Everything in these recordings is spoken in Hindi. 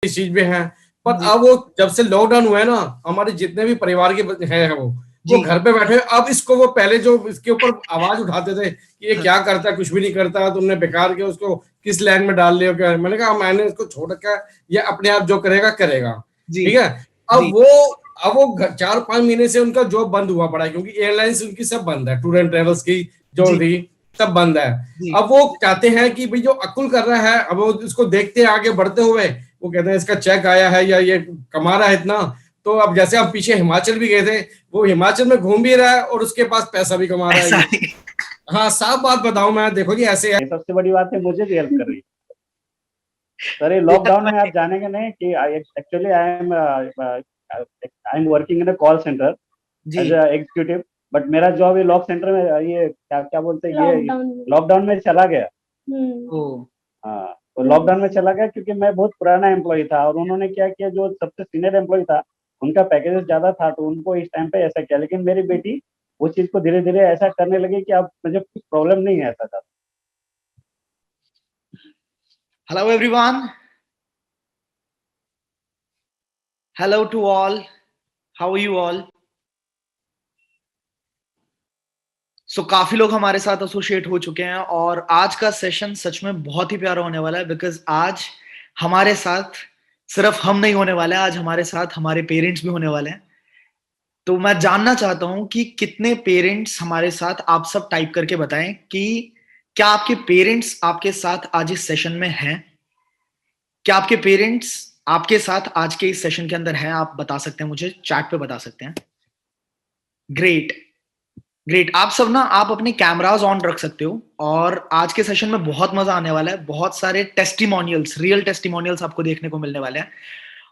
इस चीज में है। पर जी अब वो जब से लॉकडाउन हुआ है ना, हमारे जितने भी परिवार के हैं वो जी घर पे बैठे। अब इसको वो पहले जो इसके ऊपर आवाज उठाते थे कि ये हाँ, क्या करता है, कुछ भी नहीं करता, तुमने बेकार के उसको किस लाइन में डाल लिया क्या। मैंने कहा मैंने इसको छोड़ रखा है, ये अपने आप जो करेगा करेगा। जी ठीक है। जी अब वो 4-5 महीने से उनका जॉब बंद हुआ पड़ा है, क्योंकि एयरलाइंस उनकी सब बंद है, टूर एंड ट्रेवल्स की जो जी थी सब बंद है। जी अब वो चाहते हैं कि भाई जो अकुल कर रहा है, अब वो इसको देखते हैं आगे बढ़ते हुए, वो कहते हैं इसका चेक आया है या ये कमा रहा है इतना, तो अब जैसे हम पीछे हिमाचल भी गए थे, वो हिमाचल में घूम भी रहा है और उसके पास पैसा भी कमा रहा है ऐसा ये। नहीं। हाँ, साफ बात बताऊं मैं, देखो जी ऐसे है। सबसे बड़ी बात है, मुझे भी हेल्प कर रही है सर। ये बेटा लॉकडाउन में आप जानेंगे नहीं कि actually I am working in a call centre जी एज अ एग्जीक्यूटिव। बट मेरा जॉब ये लॉक सेंटर में, ये क्या क्या बोलते हैं, ये लॉकडाउन लॉकडाउन में चला गया। ओ हाँ, तो लॉकडाउन में चला गया क्योंकि मैं बहुत पुराना एम्प्लॉय था, और उन्होंने क्या किया, जो सबसे सीनियर एम्प्लॉय था उनका पैकेज ज्यादा था, तो उनको इस टाइम पे ऐसा किया। लेकिन मेरी बेटी वो चीज को धीरे धीरे ऐसा करने लगी कि अब मुझे कुछ प्रॉब्लम नहीं है ऐसा था। Hello everyone, hello to all, how are you all. So काफी लोग हमारे साथ एसोसिएट हो चुके हैं और आज का सेशन सच में बहुत ही प्यारा होने वाला है, बिकॉज आज हमारे साथ सिर्फ हम नहीं होने वाले हैं, आज हमारे साथ हमारे पेरेंट्स भी होने वाले हैं। तो मैं जानना चाहता हूं कि कितने पेरेंट्स हमारे साथ, आप सब टाइप करके बताएं कि क्या आपके पेरेंट्स आपके साथ आज इस सेशन में हैं। क्या आपके पेरेंट्स आपके साथ आज के इस सेशन के अंदर हैं? आप बता सकते हैं, मुझे चैट पे बता सकते हैं। Great great. आप सब ना, आप अपने कैमरास ऑन रख सकते हो और आज के सेशन में बहुत मजा आने वाला है। बहुत सारे टेस्टिमोनियल्स, रियल टेस्टिमोनियल्स आपको देखने को मिलने वाले हैं।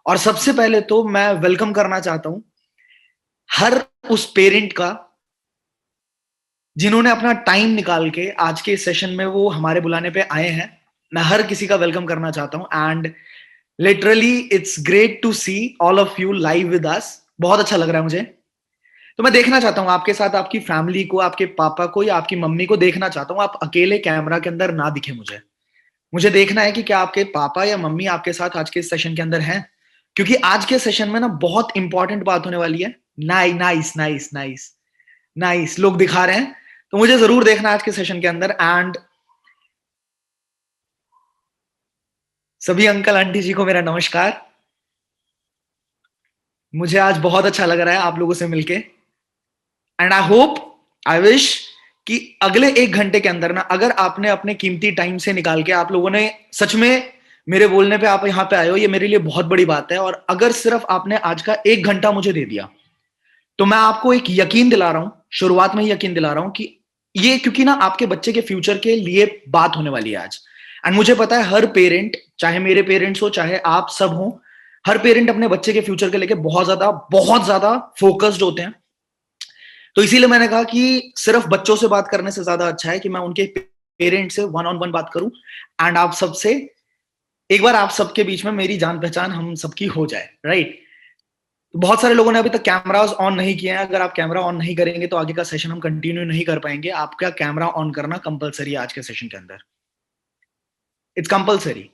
और सबसे पहले तो मैं वेलकम करना चाहता हूं हर उस पेरेंट का जिन्होंने अपना टाइम निकाल के आज के सेशन में वो हमारे बुलाने पे आए हैं। मैं हर किसी का वेलकम करना चाहता हूं and literally it's great to see all of you live with us. बहुत अच्छा लग रहा है मुझे। तो मैं देखना चाहता हूं आपके साथ आपकी फैमिली को, आपके पापा को या आपकी मम्मी को देखना चाहता हूं। आप अकेले कैमरा के अंदर ना दिखे मुझे। मुझे देखना है कि क्या आपके पापा या मम्मी आपके साथ आज के सेशन के अंदर हैं, क्योंकि आज के सेशन में ना बहुत इंपॉर्टेंट बात होने वाली है। नाइस नाइस नाइस नाइस, लोग दिखा रहे हैं, तो मुझे जरूर देखना आज के सेशन के अंदर। एंड सभी अंकल आंटी जी को मेरा नमस्कार। मुझे आज बहुत अच्छा लग रहा है आप लोगों से मिलके and I hope, I wish कि अगले 1 घंटे के अंदर ना, अगर आपने अपने कीमती टाइम से निकाल के, आप लोगों ने सच में मेरे बोलने पे आप यहाँ पे आए हो, ये मेरे लिए बहुत बड़ी बात है। और अगर सिर्फ आपने आज का 1 घंटा मुझे दे दिया, तो मैं आपको एक यकीन दिला रहा हूं, शुरुआत में ही यकीन दिला रहा हूं कि ये, क्योंकि ना आपके बच्चे के फ्यूचर के लिए बात होने वाली है आज। एंड मुझे पता है हर पेरेंट, चाहे मेरे पेरेंट्स हो चाहे आप सब हो, हर पेरेंट अपने बच्चे के फ्यूचर के लेके बहुत ज्यादा फोकस्ड होते हैं। तो इसीलिए मैंने कहा कि सिर्फ बच्चों से बात करने से ज्यादा अच्छा है कि मैं उनके पेरेंट से वन ऑन वन बात करूं एंड आप सबसे एक बार, आप सबके बीच में मेरी जान पहचान हम सबकी हो जाए, राइट। बहुत सारे लोगों ने अभी तक कैमरास ऑन नहीं किए हैं। अगर आप कैमरा ऑन नहीं करेंगे तो आगे का सेशन हम कंटिन्यू नहीं कर पाएंगे। आपका कैमरा ऑन करना कंपलसरी है आज के सेशन के अंदर, इट्स कंपलसरी।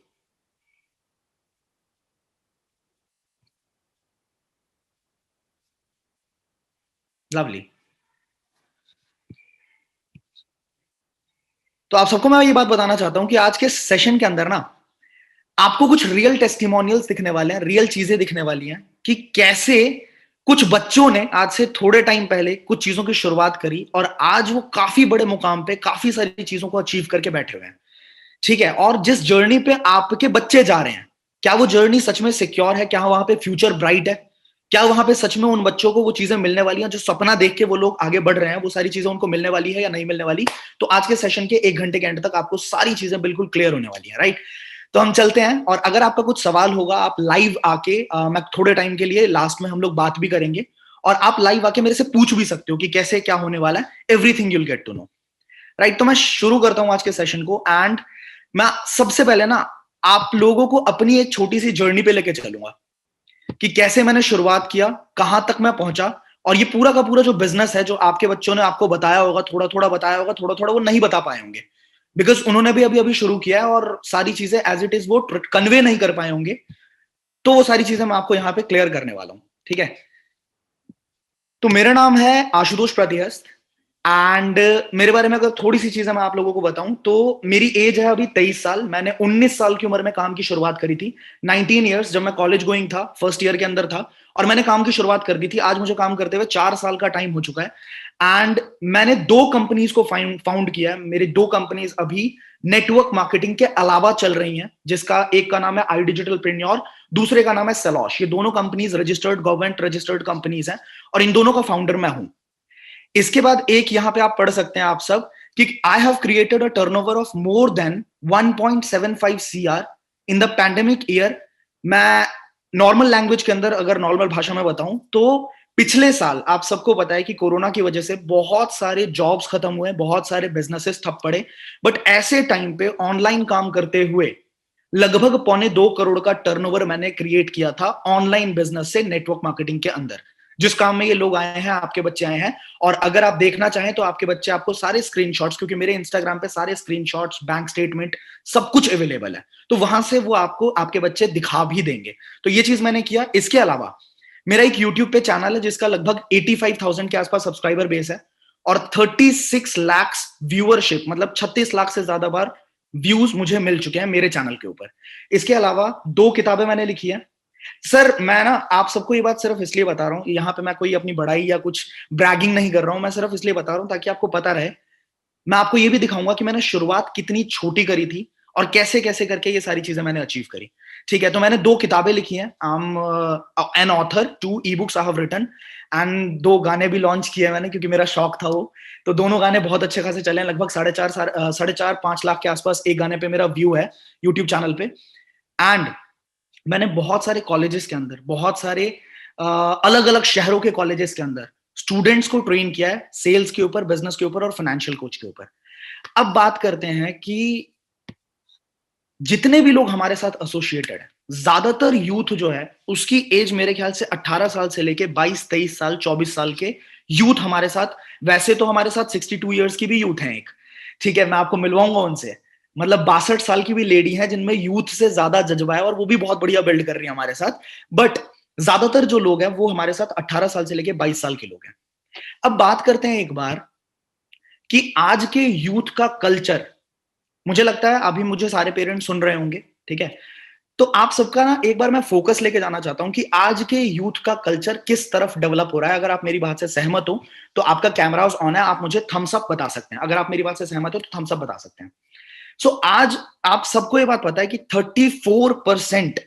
लवली। तो आप सबको मैं ये बात बताना चाहता हूं कि आज के सेशन के अंदर ना आपको कुछ रियल टेस्टिमोनियल्स दिखने वाले हैं, रियल चीजें दिखने वाली हैं कि कैसे कुछ बच्चों ने आज से थोड़े टाइम पहले कुछ चीजों की शुरुआत करी और आज वो काफी बड़े मुकाम पे काफी सारी चीजों को अचीव करके बैठे हुए हैं। ठीक है। और जिस जर्नी पे आपके बच्चे जा रहे हैं, क्या वो जर्नी सच में सिक्योर है? क्या वहां पे फ्यूचर ब्राइट है? क्या वहां पे सच में उन बच्चों को वो चीजें मिलने वाली हैं जो सपना देख के वो लोग आगे बढ़ रहे हैं, वो सारी चीजें उनको मिलने वाली है या नहीं मिलने वाली? तो आज के सेशन के 1 घंटे के एंड तक आपको सारी चीजें बिल्कुल क्लियर होने वाली है, राइट। तो हम चलते हैं, और अगर आपका कुछ सवाल होगा आप लाइव आके, मैं थोड़े टाइम के लिए लास्ट में हम लोग बात भी करेंगे, और आप लाइव आके मेरे से पूछ भी सकते हो कि कैसे क्या होने वाला है। Everything you'll get to know, right. तो मैं शुरू करता हूं आज के सेशन को एंड मैं सबसे पहले ना आप लोगों को अपनी एक छोटी सी जर्नी पे लेके चलूंगा कि कैसे मैंने शुरुआत किया, कहां तक मैं पहुंचा, और ये पूरा का पूरा जो बिजनेस है, जो आपके बच्चों ने आपको बताया होगा, थोड़ा थोड़ा बताया होगा, थोड़ा थोड़ा वो नहीं बता पाए होंगे बिकॉज उन्होंने भी अभी अभी शुरू किया है और सारी चीजें एज इट इज वो कन्वे नहीं कर पाए होंगे। तो वो सारी चीजें मैं आपको यहाँ पे क्लियर करने वाला हूं, ठीक है। तो मेरा नाम है आशुतोष प्रतिहस्त एंड मेरे बारे में अगर थोड़ी सी चीजें मैं आप लोगों को बताऊं तो मेरी एज है अभी 23 साल। मैंने 19 साल की उम्र में काम की शुरुआत करी थी। 19 इयर्स जब मैं कॉलेज गोइंग था, फर्स्ट ईयर के अंदर था, और मैंने काम की शुरुआत कर दी थी। आज मुझे काम करते हुए 4 साल का टाइम हो चुका है एंड मैंने 2 कंपनीज को फाउंड किया है। मेरी 2 कंपनीज अभी नेटवर्क मार्केटिंग के अलावा चल रही हैं, जिसका एक का नाम है आई डिजिटल प्रेन्योर, दूसरे का नाम है सेलॉश। ये दोनों companies registered, government registered companies हैं और इन दोनों का फाउंडर मैं हूं। इसके बाद एक यहां पे आप पढ़ सकते हैं आप सब कि I have created a turnover of more than 1.75 CR in the pandemic year. मैं नॉर्मल लैंग्वेज के अंदर अगर नॉर्मल भाषा में बताऊं तो पिछले साल आप सबको पता है कि कोरोना की वजह से बहुत सारे जॉब्स खत्म हुए, बहुत सारे बिजनेसेस ठप पड़े, बट ऐसे टाइम पे ऑनलाइन काम करते हुए लगभग 1.25 करोड़ का टर्नओवर मैंने क्रिएट किया था ऑनलाइन बिजनेस से नेटवर्क मार्केटिंग के अंदर। जिस काम में ये लोग आए हैं, आपके बच्चे आए हैं, और अगर आप देखना चाहें तो आपके बच्चे आपको सारे स्क्रीनशॉट्स, क्योंकि मेरे इंस्टाग्राम पे सारे स्क्रीनशॉट्स, बैंक स्टेटमेंट सब कुछ अवेलेबल है, तो वहां से वो आपको आपके बच्चे दिखा भी देंगे। तो ये चीज मैंने किया। इसके अलावा मेरा एक यूट्यूब पे चैनल है जिसका लगभग 85,000 के आसपास सब्सक्राइबर बेस है और 36 लाख व्यूअरशिप, मतलब 36 लाख से ज्यादा बार व्यूज मुझे मिल चुके हैं मेरे चैनल के ऊपर। इसके अलावा 2 किताबें मैंने लिखी है। सर मैं ना आप सबको ये बात सिर्फ इसलिए बता रहा हूं, यहाँ पे मैं कोई अपनी बड़ाई या कुछ ब्रैगिंग नहीं कर रहा हूं, मैं सिर्फ इसलिए बता रहा हूं ताकि आपको पता रहे। मैं आपको ये भी दिखाऊंगा कि मैंने शुरुआत कितनी छोटी करी थी और कैसे कैसे करके ये सारी चीजें मैंने अचीव करी, ठीक है। तो मैंने 2 किताबें लिखी हैं, I am an author, 2 ebooks I have written एंड 2 गाने भी लॉन्च किए हैं मैंने, क्योंकि मेरा शौक था वो। तो दोनों गाने बहुत अच्छे खासे चले हैं, लगभग 4.5 लाख के आसपास एक गाने पे मेरा व्यू है यूट्यूब चैनल पे। एंड मैंने बहुत सारे कॉलेजेस के अंदर, बहुत सारे अलग अलग शहरों के कॉलेजेस के अंदर स्टूडेंट्स को ट्रेन किया है सेल्स के ऊपर, बिजनेस के ऊपर और फाइनेंशियल कोच के ऊपर। अब बात करते हैं कि जितने भी लोग हमारे साथ एसोसिएटेड है, ज्यादातर यूथ जो है उसकी एज मेरे ख्याल से 18 साल से लेके 22, 23 साल, 24 साल के यूथ हमारे साथ। वैसे तो हमारे साथ 62 इयर्स की भी यूथ है एक, ठीक है, मैं आपको मिलवाऊंगा उनसे। मतलब 62 साल की भी लेडी है जिनमें यूथ से ज्यादा जज्बा है और वो भी बहुत बढ़िया बिल्ड कर रही है हमारे साथ। बट ज्यादातर जो लोग हैं वो हमारे साथ 18 साल से लेके 22 साल के लोग हैं। अब बात करते हैं एक बार कि आज के यूथ का कल्चर, मुझे लगता है अभी मुझे सारे पेरेंट्स सुन रहे होंगे, ठीक है। तो आप सबका ना एक बार मैं फोकस लेके जाना चाहता हूं कि आज के यूथ का कल्चर किस तरफ डेवलप हो रहा है। अगर आप मेरी बात से सहमत हो तो आपका कैमरा ऑन है, आप मुझे थम्स अप बता सकते हैं। अगर आप मेरी बात से सहमत हो तो थम्स अप बता सकते हैं। सो आज आप सबको ये बात पता है कि 34%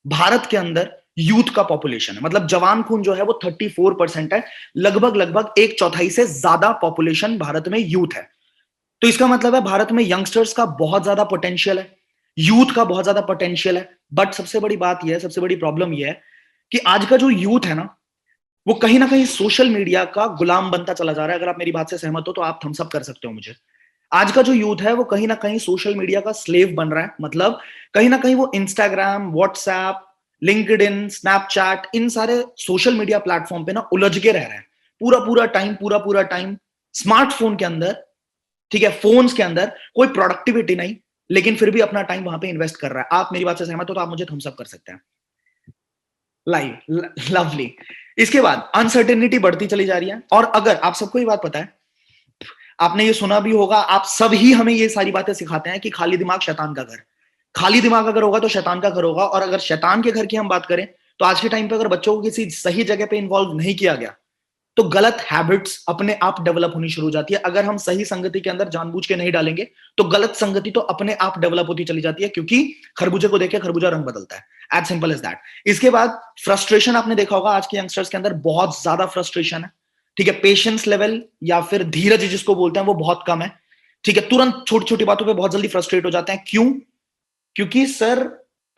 भारत के अंदर यूथ का पॉपुलेशन है, मतलब जवान खून जो है वो 34% है। लगभग लगभग 1/4 से ज्यादा पॉपुलेशन भारत में यूथ है। तो इसका मतलब है भारत में यंगस्टर्स का बहुत ज्यादा पोटेंशियल है, यूथ का बहुत ज्यादा पोटेंशियल है। बट सबसे बड़ी बात यह है, सबसे बड़ी प्रॉब्लम यह है कि आज का जो यूथ है ना, वो कहीं ना कहीं सोशल मीडिया का गुलाम बनता चला जा रहा है। अगर आप मेरी बात से सहमत हो तो आप थम्स अप कर सकते हो मुझे। आज का जो यूथ है वो कहीं ना कहीं सोशल मीडिया का स्लेव बन रहा है, मतलब कहीं ना कहीं वो इंस्टाग्राम, व्हाट्सएप, लिंक्डइन, स्नैपचैट, इन सारे सोशल मीडिया प्लेटफॉर्म पे ना उलझ के रह रहा है पूरा पूरा टाइम स्मार्टफोन के अंदर, ठीक है, फोन्स के अंदर। कोई प्रोडक्टिविटी नहीं, लेकिन फिर भी अपना टाइम वहां पे इन्वेस्ट कर रहा है। आप मेरी बात से सहमत हो तो आप मुझे थम्स अप कर सकते हैं। Live, lovely. इसके बाद अनसर्टेनिटी बढ़ती चली जा रही है। और अगर आप सबको ये बात पता है, आपने ये सुना भी होगा, आप सब ही हमें ये सारी बातें सिखाते हैं कि खाली दिमाग शैतान का घर। खाली दिमाग अगर होगा तो शैतान का घर होगा। और अगर शैतान के घर की हम बात करें तो आज के टाइम पे अगर बच्चों को किसी सही जगह पे इन्वॉल्व नहीं किया गया तो गलत हैबिट्स अपने आप डेवलप होनी शुरू हो जाती है। अगर हम सही संगति के अंदर जानबूझ के नहीं डालेंगे तो गलत संगति तो अपने आप डेवलप होती चली जाती है, क्योंकि खरबूजे को देखे खरबूजा रंग बदलता है। As simple as that. इसके बाद फ्रस्ट्रेशन, आपने देखा होगा आज के यंगस्टर्स के अंदर बहुत ज्यादा फ्रस्ट्रेशन है, ठीक है। पेशेंस लेवल या फिर धीरज जिसको बोलते हैं वो बहुत कम है, ठीक है। तुरंत छोटी छोटी बातों पे बहुत जल्दी फ्रस्ट्रेट हो जाते हैं। क्यों? क्योंकि सर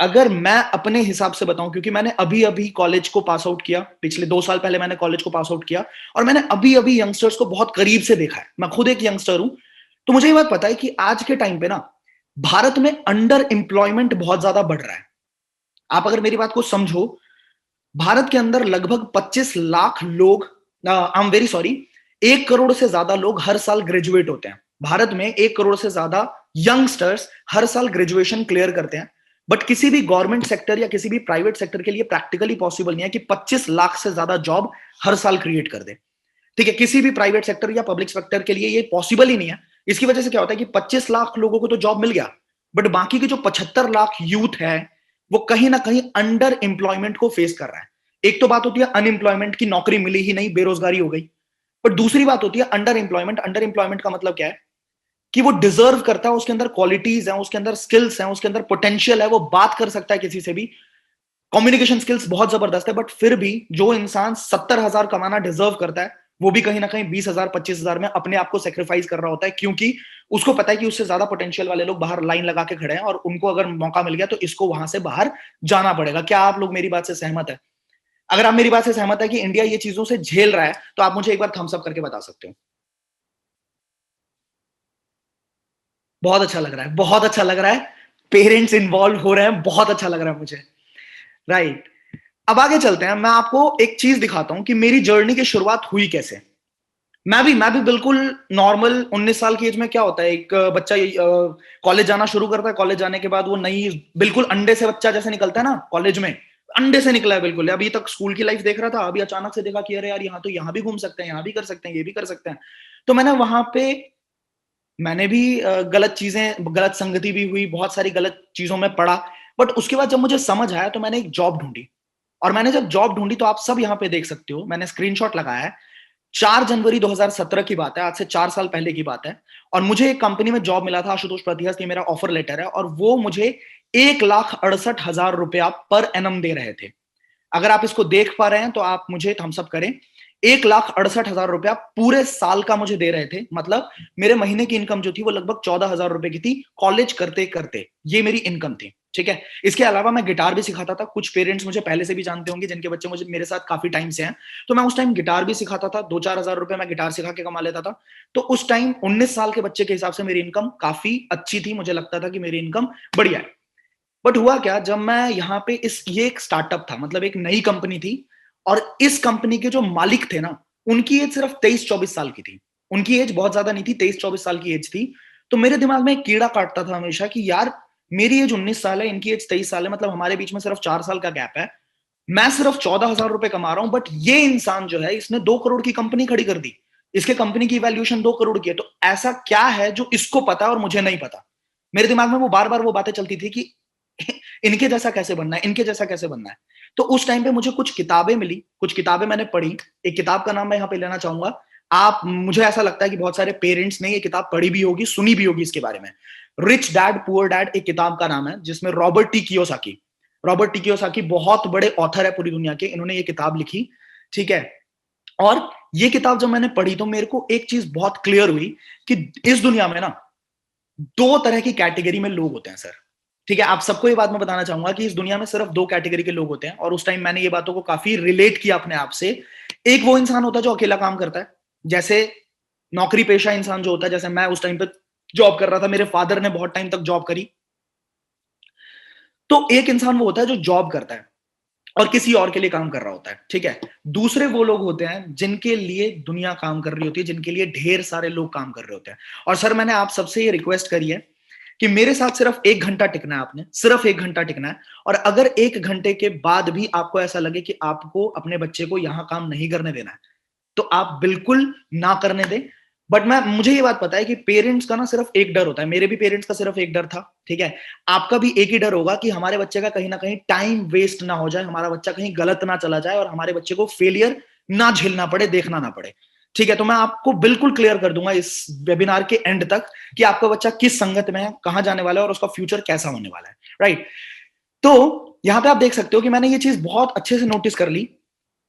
अगर मैं अपने हिसाब से बताऊं, क्योंकि मैंने अभी अभी कॉलेज को पास आउट किया, पिछले 2 साल पहले मैंने कॉलेज को पास आउट किया और मैंने अभी अभी यंगस्टर्स को बहुत करीब से देखा है। मैं खुद एक यंगस्टर हूं, तो मुझे ये बात पता है कि आज के टाइम पे ना भारत में अंडर एम्प्लॉयमेंट बहुत ज्यादा बढ़ रहा है। आप अगर मेरी बात को समझो, भारत के अंदर लगभग 25 लाख लोग, I am very sorry, 1 crore से ज्यादा लोग हर साल ग्रेजुएट होते हैं। भारत में 1 करोड़ से ज्यादा यंगस्टर्स हर साल ग्रेजुएशन क्लियर करते हैं। बट किसी भी गवर्नमेंट सेक्टर या किसी भी प्राइवेट सेक्टर के लिए प्रैक्टिकली पॉसिबल नहीं है कि 25 लाख से ज्यादा जॉब हर साल क्रिएट कर दे। ठीक है, किसी भी प्राइवेट सेक्टर या पब्लिक सेक्टर के लिए ये पॉसिबल ही नहीं है। इसकी वजह से क्या होता है कि 25 लाख लोगों को तो जॉब मिल गया, बट बाकी के जो 75 लाख यूथ है वो कहीं ना कहीं अंडर एम्प्लॉयमेंट को फेस कर रहा है। एक तो बात होती है अनएम्प्लॉयमेंट की, नौकरी मिली ही नहीं, बेरोजगारी हो गई। बट दूसरी बात होती है अंडर एम्प्लॉयमेंट। अंडर एम्प्लॉयमेंट का मतलब क्या है कि वो डिजर्व करता है, उसके अंदर क्वालिटीज हैं, उसके अंदर स्किल्स हैं, उसके अंदर पोटेंशियल है, वो बात कर सकता है किसी से भी, कम्युनिकेशन स्किल्स बहुत जबरदस्त है। बट फिर भी जो इंसान 70,000 कमाना डिजर्व करता है वो भी कहीं ना कहीं 20,000 25,000 में अपने आप को सेक्रीफाइस कर रहा होता है, क्योंकि उसको पता है कि उससे ज्यादा पोटेंशियल वाले लोग बाहर लाइन लगा के खड़े हैं और उनको अगर मौका मिल गया तो इसको वहां से बाहर जाना पड़ेगा। क्या आप लोग मेरी बात से सहमत है? अगर आप मेरी बात से सहमत है कि इंडिया ये चीजों से झेल रहा है तो आप मुझे एक बार थम्स अप करके बता सकते हो। बहुत अच्छा लग रहा है, बहुत अच्छा लग रहा है, पेरेंट्स इन्वॉल्व हो रहे हैं, बहुत अच्छा लग रहा है मुझे। राइट, अब आगे चलते हैं। मैं आपको एक चीज दिखाता हूं कि मेरी जर्नी की शुरुआत हुई कैसे। मैं भी बिल्कुल नॉर्मल 19 साल की एज में क्या होता है, एक बच्चा कॉलेज जाना शुरू करता है, कॉलेज जाने के बाद वो नई बिल्कुल अंडे से बच्चा जैसे निकलता है ना, कॉलेज में अंडे से निकला है बिल्कुल। अभी तक स्कूल की लाइफ देख रहा था, अभी अचानक से देखा कि अरे यार यहाँ तो यहाँ भी घूम सकते हैं, यहाँ भी कर सकते हैं, ये भी कर सकते हैं। तो मैंने वहां पे मैंने भी गलत चीजें, गलत संगति भी हुई, बहुत सारी गलत चीजों में पड़ा। बट उसके बाद जब मुझे समझ आया तो मैंने एक जॉब ढूंढी, और मैंने जब जॉब ढूंढी तो आप सब यहाँ पे देख सकते हो, मैंने स्क्रीनशॉट लगाया है। 4 जनवरी 2017 की बात है, आज से 4 साल पहले की बात है। और मुझे एक कंपनी में जॉब मिला था, आशुतोष प्रतिहस्त, ये मेरा ऑफर लेटर है, और वो मुझे 1,68,000 रुपया पर एनम दे रहे थे। अगर आप इसको देख पा रहे हैं तो आप मुझे थम्स अप करें। 1,68,000 रुपया पूरे साल का मुझे दे रहे थे। मतलब मेरे महीने की इनकम जो थी वो लगभग 14,000 रुपए की थी, कॉलेज करते करते ये मेरी इनकम थी। ठीक है, इसके अलावा मैं गिटार भी सिखाता था। कुछ पेरेंट्स मुझे पहले से भी जानते होंगे जिनके बच्चे मुझे मेरे साथ काफी टाइम से हैं, तो मैं उस टाइम गिटार भी सिखाता था। 2-4 हजार रुपए मैं गिटार सिखा के कमा लेता था। तो उस टाइम 19 साल के बच्चे के हिसाब से मेरी इनकम काफी अच्छी थी, मुझे लगता था कि मेरी इनकम बढ़िया है। बट हुआ क्या, जब मैं यहाँ पे ये एक स्टार्टअप था, मतलब एक नई कंपनी थी, और इस कंपनी के जो मालिक थे ना, उनकी एज सिर्फ 23-24 साल की थी। उनकी एज बहुत ज्यादा नहीं थी, 23-24 साल की एज थी। तो मेरे दिमाग में एक कीड़ा काटता था हमेशा कि यार मेरी एज 19 साल है, इनकी एज 23 साल है, मतलब हमारे बीच में सिर्फ 4 साल का गैप है। मैं सिर्फ 14,000 रुपए कमा रहा हूं, बट ये इंसान जो है इसने 2 करोड़ की कंपनी खड़ी कर दी। इसके कंपनी की वैल्यूएशन 2 करोड़ की है। तो ऐसा क्या है जो इसको पता है और मुझे नहीं पता? मेरे दिमाग में वो बार बार वो बातें चलती थी कि इनके जैसा कैसे बनना है, इनके जैसा कैसे बनना है। तो उस टाइम पे मुझे कुछ किताबें मिली, कुछ किताबें मैंने पढ़ी। एक किताब का नाम मैं यहाँ पे लेना चाहूंगा। आप, मुझे ऐसा लगता है कि बहुत सारे पेरेंट्स ने ये किताब पढ़ी भी होगी, सुनी भी होगी इसके बारे में। रिच डैड पुअर डैड एक किताब का नाम है, जिसमें रॉबर्ट टी कियोसाकी बहुत बड़े ऑथर है पूरी दुनिया के, इन्होंने ये किताब लिखी। ठीक है, और ये किताब जब मैंने पढ़ी तो मेरे को एक चीज बहुत क्लियर हुई कि इस दुनिया में ना 2 तरह की कैटेगरी में लोग होते हैं सर। ठीक है, आप सबको ये बात मैं बताना चाहूंगा कि इस दुनिया में सिर्फ 2 कैटेगरी के लोग होते हैं, और उस टाइम मैंने ये बातों को काफी रिलेट किया अपने आप से। एक वो इंसान होता है जो अकेला काम करता है, जैसे नौकरी पेशा इंसान जो होता है, जैसे मैं उस टाइम पे जॉब कर रहा था, मेरे फादर ने बहुत टाइम तक जॉब करी। तो एक इंसान वो होता है जो जॉब करता है और किसी और के लिए काम कर रहा होता है। ठीक है, दूसरे वो लोग होते हैं जिनके लिए दुनिया काम कर रही होती है, जिनके लिए ढेर सारे लोग काम कर रहे होते हैं। और सर मैंने आप सबसे ये रिक्वेस्ट करी है कि मेरे साथ सिर्फ 1 घंटा टिकना है, आपने सिर्फ 1 घंटा टिकना है। और अगर 1 घंटे के बाद भी आपको ऐसा लगे कि आपको अपने बच्चे को यहां काम नहीं करने देना है, तो आप बिल्कुल ना करने दें। बट मुझे ये बात पता है कि पेरेंट्स का ना सिर्फ एक डर होता है, मेरे भी पेरेंट्स का सिर्फ एक डर था। ठीक है, आपका भी एक ही डर होगा कि हमारे बच्चे का कहीं ना कहीं टाइम वेस्ट ना हो जाए, हमारा बच्चा कहीं गलत ना चला जाए, और हमारे बच्चे को फेलियर ना झेलना पड़े, देखना ना पड़े। ठीक है, तो मैं आपको बिल्कुल क्लियर कर दूंगा इस वेबिनार के एंड तक कि आपका बच्चा किस संगत में है, कहां जाने वाला है, और उसका फ्यूचर कैसा होने वाला है। राइट, तो यहां पे आप देख सकते हो कि मैंने ये चीज बहुत अच्छे से नोटिस कर ली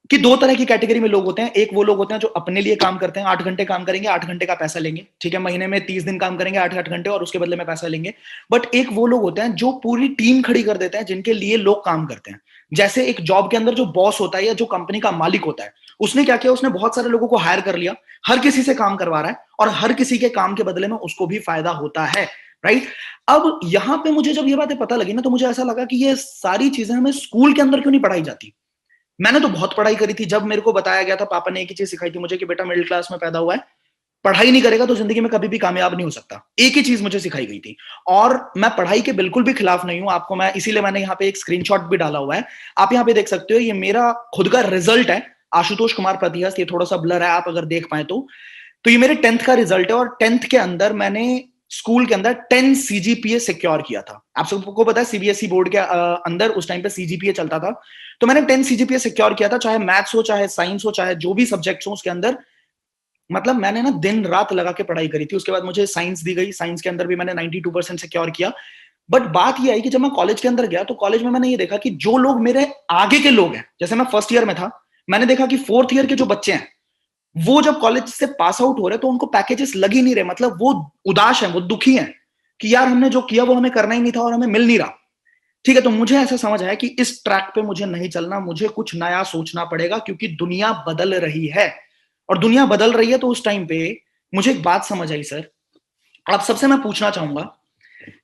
कि 2 तरह की कैटेगरी में लोग होते हैं। एक वो लोग होते हैं जो अपने लिए काम करते हैं, 8 घंटे काम करेंगे, 8 घंटे का पैसा लेंगे। ठीक है, महीने में 30 दिन काम करेंगे, 8-8 घंटे, और उसके बदले में पैसा लेंगे। बट एक वो लोग होते हैं जो पूरी टीम खड़ी कर देते हैं, जिनके लिए लोग काम करते हैं। जैसे एक जॉब के अंदर जो बॉस होता है या जो कंपनी का मालिक होता है, उसने क्या किया, उसने बहुत सारे लोगों को हायर कर लिया, हर किसी से काम करवा रहा है, और हर किसी के काम के बदले में उसको भी फायदा होता है। राइट, अब यहां पे मुझे जब ये बातें पता लगी ना, तो मुझे ऐसा लगा कि ये सारी चीजें हमें स्कूल के अंदर क्यों नहीं पढ़ाई जाती। मैंने तो बहुत पढ़ाई करी थी, जब मेरे को बताया गया था, पापा ने एक ही चीज सिखाई थी मुझे कि बेटा मिडिल क्लास में पैदा हुआ है, पढ़ाई नहीं करेगा तो जिंदगी में कभी भी कामयाब नहीं हो सकता। एक ही चीज मुझे सिखाई गई थी, और मैं पढ़ाई के बिल्कुल भी खिलाफ नहीं हूं। आपको मैं इसीलिए मैंने यहाँ पे एक स्क्रीनशॉट भी डाला हुआ है, आप यहाँ पे देख सकते हो, ये मेरा खुद का रिजल्ट है, आशुतोष कुमार प्रतिहस्त, ये थोड़ा सा ब्लर है, आप अगर देख पाए तो ये मेरे 10th का रिजल्ट है, और 10th के अंदर मैंने स्कूल के अंदर 10 सीजीपीए सिक्योर किया था। आप सबको पता है सीबीएसई बोर्ड के अंदर उस टाइम पे सीजीपीए चलता था, तो मैंने 10 सीजीपीए सिक्योर किया था, चाहे मैथ्स हो, चाहे साइंस हो, चाहे जो भी सब्जेक्ट्स हो उसके अंदर। मतलब मैंने ना दिन रात लगा के पढ़ाई करी थी। उसके बाद मुझे साइंस दी गई, साइंस के अंदर भी मैंने 92% सिक्योर किया। बट बात ये आई कि जब मैं कॉलेज के अंदर गया तो कॉलेज में मैंने ये देखा कि जो लोग मेरे आगे के लोग हैं, जैसे मैं फर्स्ट ईयर में था, मैंने देखा कि फोर्थ ईयर के जो बच्चे हैं वो जब कॉलेज से पास आउट हो रहे तो उनको पैकेजेस लग ही नहीं रहे, मतलब वो उदास है, वो दुखी है कि यार हमने जो किया वो हमें करना ही नहीं था और हमें मिल नहीं रहा। ठीक है, तो मुझे ऐसा समझ आया कि इस ट्रैक पे मुझे नहीं चलना, मुझे कुछ नया सोचना पड़ेगा, क्योंकि दुनिया बदल रही है, और दुनिया बदल रही है। तो उस टाइम पे मुझे एक बात समझ आई सर, आप सबसे मैं पूछना चाहूंगा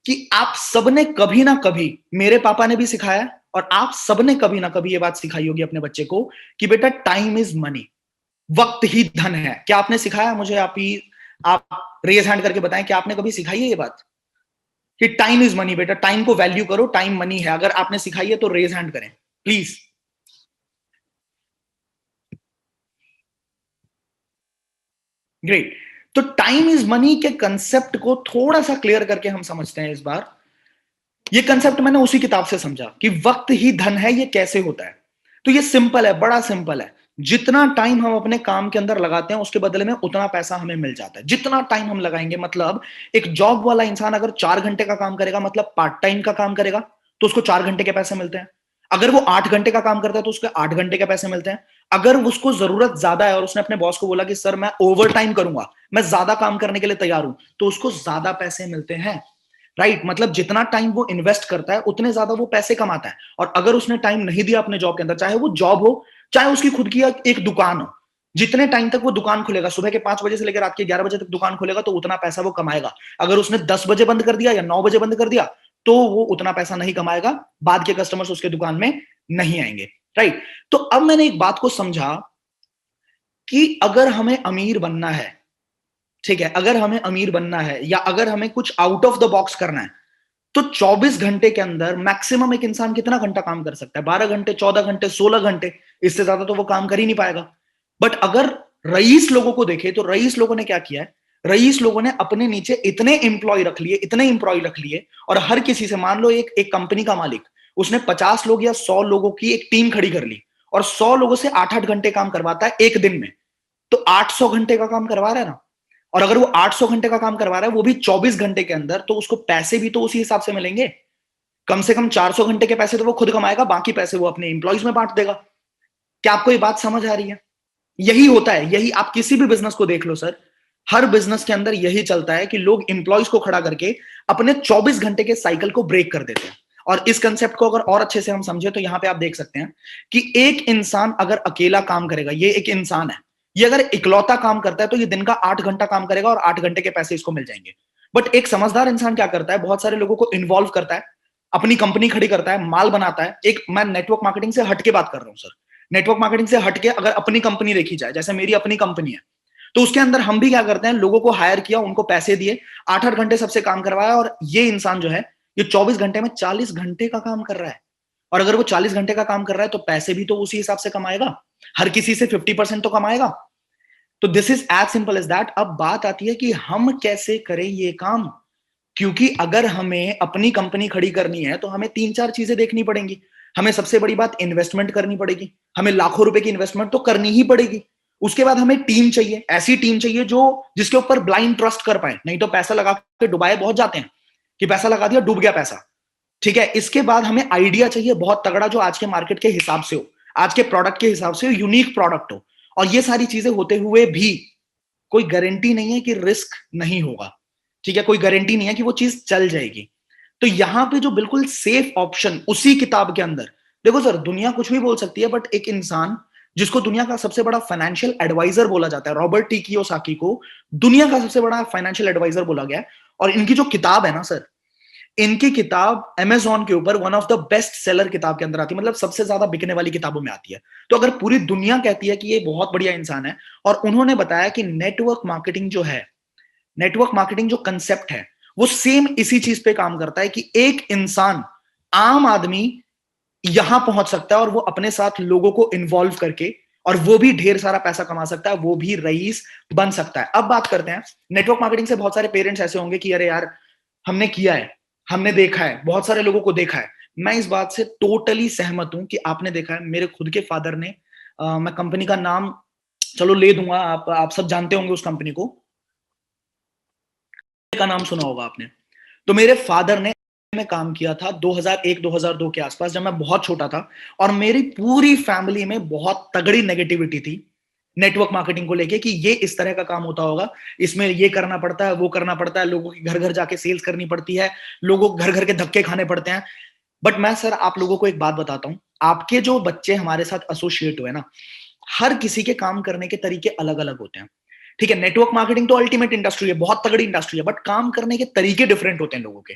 कि आप सबने कभी ना कभी, मेरे पापा ने भी सिखाया और आप सबने कभी ना कभी ये बात सिखाई होगी अपने बच्चे को कि बेटा टाइम इज मनी, वक्त ही धन है। क्या आपने सिखाया? मुझे आप रेज हैंड करके बताएं, क्या आपने कभी सिखाई है ये बात कि टाइम इज मनी, बेटा टाइम को वैल्यू करो, टाइम मनी है? अगर आपने सिखाई है तो रेज हैंड करें प्लीज। ग्रेट। तो टाइम इज मनी के कंसेप्ट को थोड़ा सा क्लियर करके हम समझते हैं इस बार। ये कंसेप्ट मैंने उसी किताब से समझा कि वक्त ही धन है, ये कैसे होता है। तो ये सिंपल है, बड़ा सिंपल है। जितना टाइम हम अपने काम के अंदर लगाते हैं उसके बदले में उतना पैसा हमें मिल जाता है। जितना टाइम हम लगाएंगे, मतलब एक जॉब वाला इंसान अगर 4 घंटे का काम करेगा, मतलब पार्ट टाइम का काम करेगा, तो उसको 4 घंटे के पैसे मिलते हैं। अगर वो 8 घंटे का काम करता है तो उसको 8 घंटे के पैसे मिलते हैं। अगर उसको जरूरत ज्यादा है और उसने अपने बॉस को बोला कि सर मैं ओवर टाइम करूंगा, मैं ज्यादा काम करने के लिए तैयार हूं, तो उसको ज्यादा पैसे मिलते हैं। राइट, मतलब जितना टाइम वो इन्वेस्ट करता है उतने ज्यादा वो पैसे कमाता है। और अगर उसने टाइम नहीं दिया अपने जॉब के अंदर, चाहे वो जॉब हो चाहे उसकी खुद की एक दुकान हो, जितने टाइम तक वो दुकान खुलेगा, सुबह के 5 बजे से लेकर रात के 11 बजे तक दुकान खुलेगा, तो उतना पैसा वो कमाएगा। अगर उसने 10 बजे बंद कर दिया या 9 बजे बंद कर दिया तो वो उतना पैसा नहीं कमाएगा, बाद के कस्टमर्स उसके दुकान में नहीं आएंगे। राइट, तो अब मैंने एक बात को समझा कि अगर हमें अमीर बनना है, ठीक है, अगर हमें अमीर बनना है या अगर हमें कुछ आउट ऑफ द बॉक्स करना है, तो 24 घंटे के अंदर मैक्सिमम एक इंसान कितना घंटा काम कर सकता है? 12 घंटे, 14 घंटे, 16 घंटे, इससे ज्यादा तो वो काम कर ही नहीं पाएगा। बट अगर रईस लोगों को देखे तो रईस लोगों ने क्या किया है? रईस लोगों ने अपने नीचे इतने एम्प्लॉय रख लिए, इतने एम्प्लॉय रख लिए, और हर किसी से, मान लो एक कंपनी का मालिक, उसने 50 लोग या 100 लोगों की एक टीम खड़ी कर ली और 100 लोगों से 8-8 घंटे काम करवाता है एक दिन में, तो 800 घंटे का काम करवा रहा है ना। और अगर वो 800 घंटे का काम करवा रहा है वो भी 24 घंटे के अंदर, तो उसको पैसे भी तो उसी हिसाब से मिलेंगे। कम से कम 400 घंटे के पैसे तो वो खुद कमाएगा, बाकी पैसे वो अपने एम्प्लॉइज में बांट देगा। क्या आपको ये बात समझ आ रही है? यही होता है, यही आप किसी भी बिजनेस को देख लो सर, हर बिजनेस के अंदर यही चलता है कि लोग एम्प्लॉइज को खड़ा करके अपने 24 घंटे के साइकिल को ब्रेक कर देते हैं। और इस कंसेप्ट को अगर और अच्छे से हम समझे तो यहां पे आप देख सकते हैं कि एक इंसान अगर अकेला काम करेगा, ये एक इंसान है, ये अगर इकलौता काम करता है तो ये दिन का 8 घंटा काम करेगा और 8 घंटे के पैसे इसको मिल जाएंगे। बट एक समझदार इंसान क्या करता है? बहुत सारे लोगों को इन्वॉल्व करता है, अपनी कंपनी खड़ी करता है, माल बनाता है। एक, मैं नेटवर्क मार्केटिंग से हटके बात कर रहा हूं सर, नेटवर्क मार्केटिंग से हटके अगर अपनी कंपनी देखी जाए, जैसे मेरी अपनी कंपनी है, तो उसके अंदर हम भी क्या करते हैं? लोगों को हायर किया, उनको पैसे दिए, 8-8 घंटे सबसे काम करवाया, और ये इंसान जो है ये 24 घंटे में 40 घंटे का काम कर रहा है। और अगर वो 40 घंटे का काम कर रहा है तो पैसे भी तो उसी हिसाब से कमाएगा, हर किसी से 50% तो कमाएगा। तो this is as simple as that. अब बात आती है कि हम कैसे करें ये काम, क्योंकि अगर हमें अपनी कंपनी खड़ी करनी है तो हमें 3-4 चीजें देखनी पड़ेंगी। हमें सबसे बड़ी बात इन्वेस्टमेंट करनी पड़ेगी, हमें लाखों रुपए की इन्वेस्टमेंट तो करनी ही पड़ेगी। उसके बाद हमें टीम चाहिए, ऐसी टीम चाहिए जो जिसके ऊपर ब्लाइंड ट्रस्ट कर पाए, नहीं तो पैसा लगा के डुबाए बहुत जाते हैं कि पैसा लगा दिया डूब गया पैसा। ठीक है, इसके बाद हमें आइडिया चाहिए बहुत तगड़ा, जो आज के मार्केट के हिसाब से हो, आज के प्रोडक्ट के हिसाब से यूनिक प्रोडक्ट हो। और ये सारी चीजें होते हुए भी कोई गारंटी नहीं है कि रिस्क नहीं होगा। ठीक है, कोई गारंटी नहीं है कि वो चीज चल जाएगी। तो यहां पे जो बिल्कुल सेफ ऑप्शन उसी किताब के अंदर, देखो सर, दुनिया कुछ भी बोल सकती है, बट एक इंसान जिसको दुनिया का सबसे बड़ा फाइनेंशियल एडवाइजर बोला जाता है, रॉबर्ट टी कियोसाकी को दुनिया का सबसे बड़ा फाइनेंशियल एडवाइजर बोला गया है, और इनकी जो किताब है ना सर, इनकी किताब Amazon के ऊपर one of the best seller किताब के अंदर आती है, मतलब सबसे ज्यादा बिकने वाली किताबों में आती है। तो अगर पूरी दुनिया कहती है कि ये बहुत बढ़िया इंसान है, और उन्होंने बताया कि नेटवर्क मार्केटिंग जो है, नेटवर्क मार्केटिंग जो कंसेप्ट है, वो सेम इसी चीज पे काम करता है कि एक इंसान, आम आदमी यहां पहुंच सकता है और वो अपने साथ लोगों को इन्वॉल्व करके, और वो भी ढेर सारा पैसा कमा सकता है, वो भी रईस बन सकता है। अब बात करते हैं नेटवर्क मार्केटिंग से। बहुत सारे पेरेंट्स ऐसे होंगे कि अरे यार हमने किया है, हमने देखा है, बहुत सारे लोगों को देखा है। मैं इस बात से टोटली सहमत हूं कि आपने देखा है। मेरे खुद के फादर ने, मैं कंपनी का नाम चलो ले दूंगा, आप सब जानते होंगे उस कंपनी को, का नाम सुना होगा आपने। तो मेरे फादर ने में काम किया था 2001-2002 के आसपास, जब मैं बहुत छोटा था, और मेरी पूरी फैमिली में बहुत तगड़ी नेगेटिविटी थी नेटवर्क मार्केटिंग को लेके कि ये इस तरह का काम होता होगा, इसमें ये करना पड़ता है, वो करना पड़ता है, लोगों के घर घर जाके सेल्स करनी पड़ती है, लोगों घर घर के धक्के खाने पड़ते हैं। बट मैं सर आप लोगों को एक बात बताता हूं, आपके जो बच्चे हमारे साथ एसोसिएट हुए ना, हर किसी के काम करने के तरीके अलग अलग होते हैं। ठीक है, नेटवर्क मार्केटिंग तो अल्टीमेट इंडस्ट्री है, बहुत तगड़ी इंडस्ट्री है, बट काम करने के तरीके डिफरेंट होते हैं लोगों के।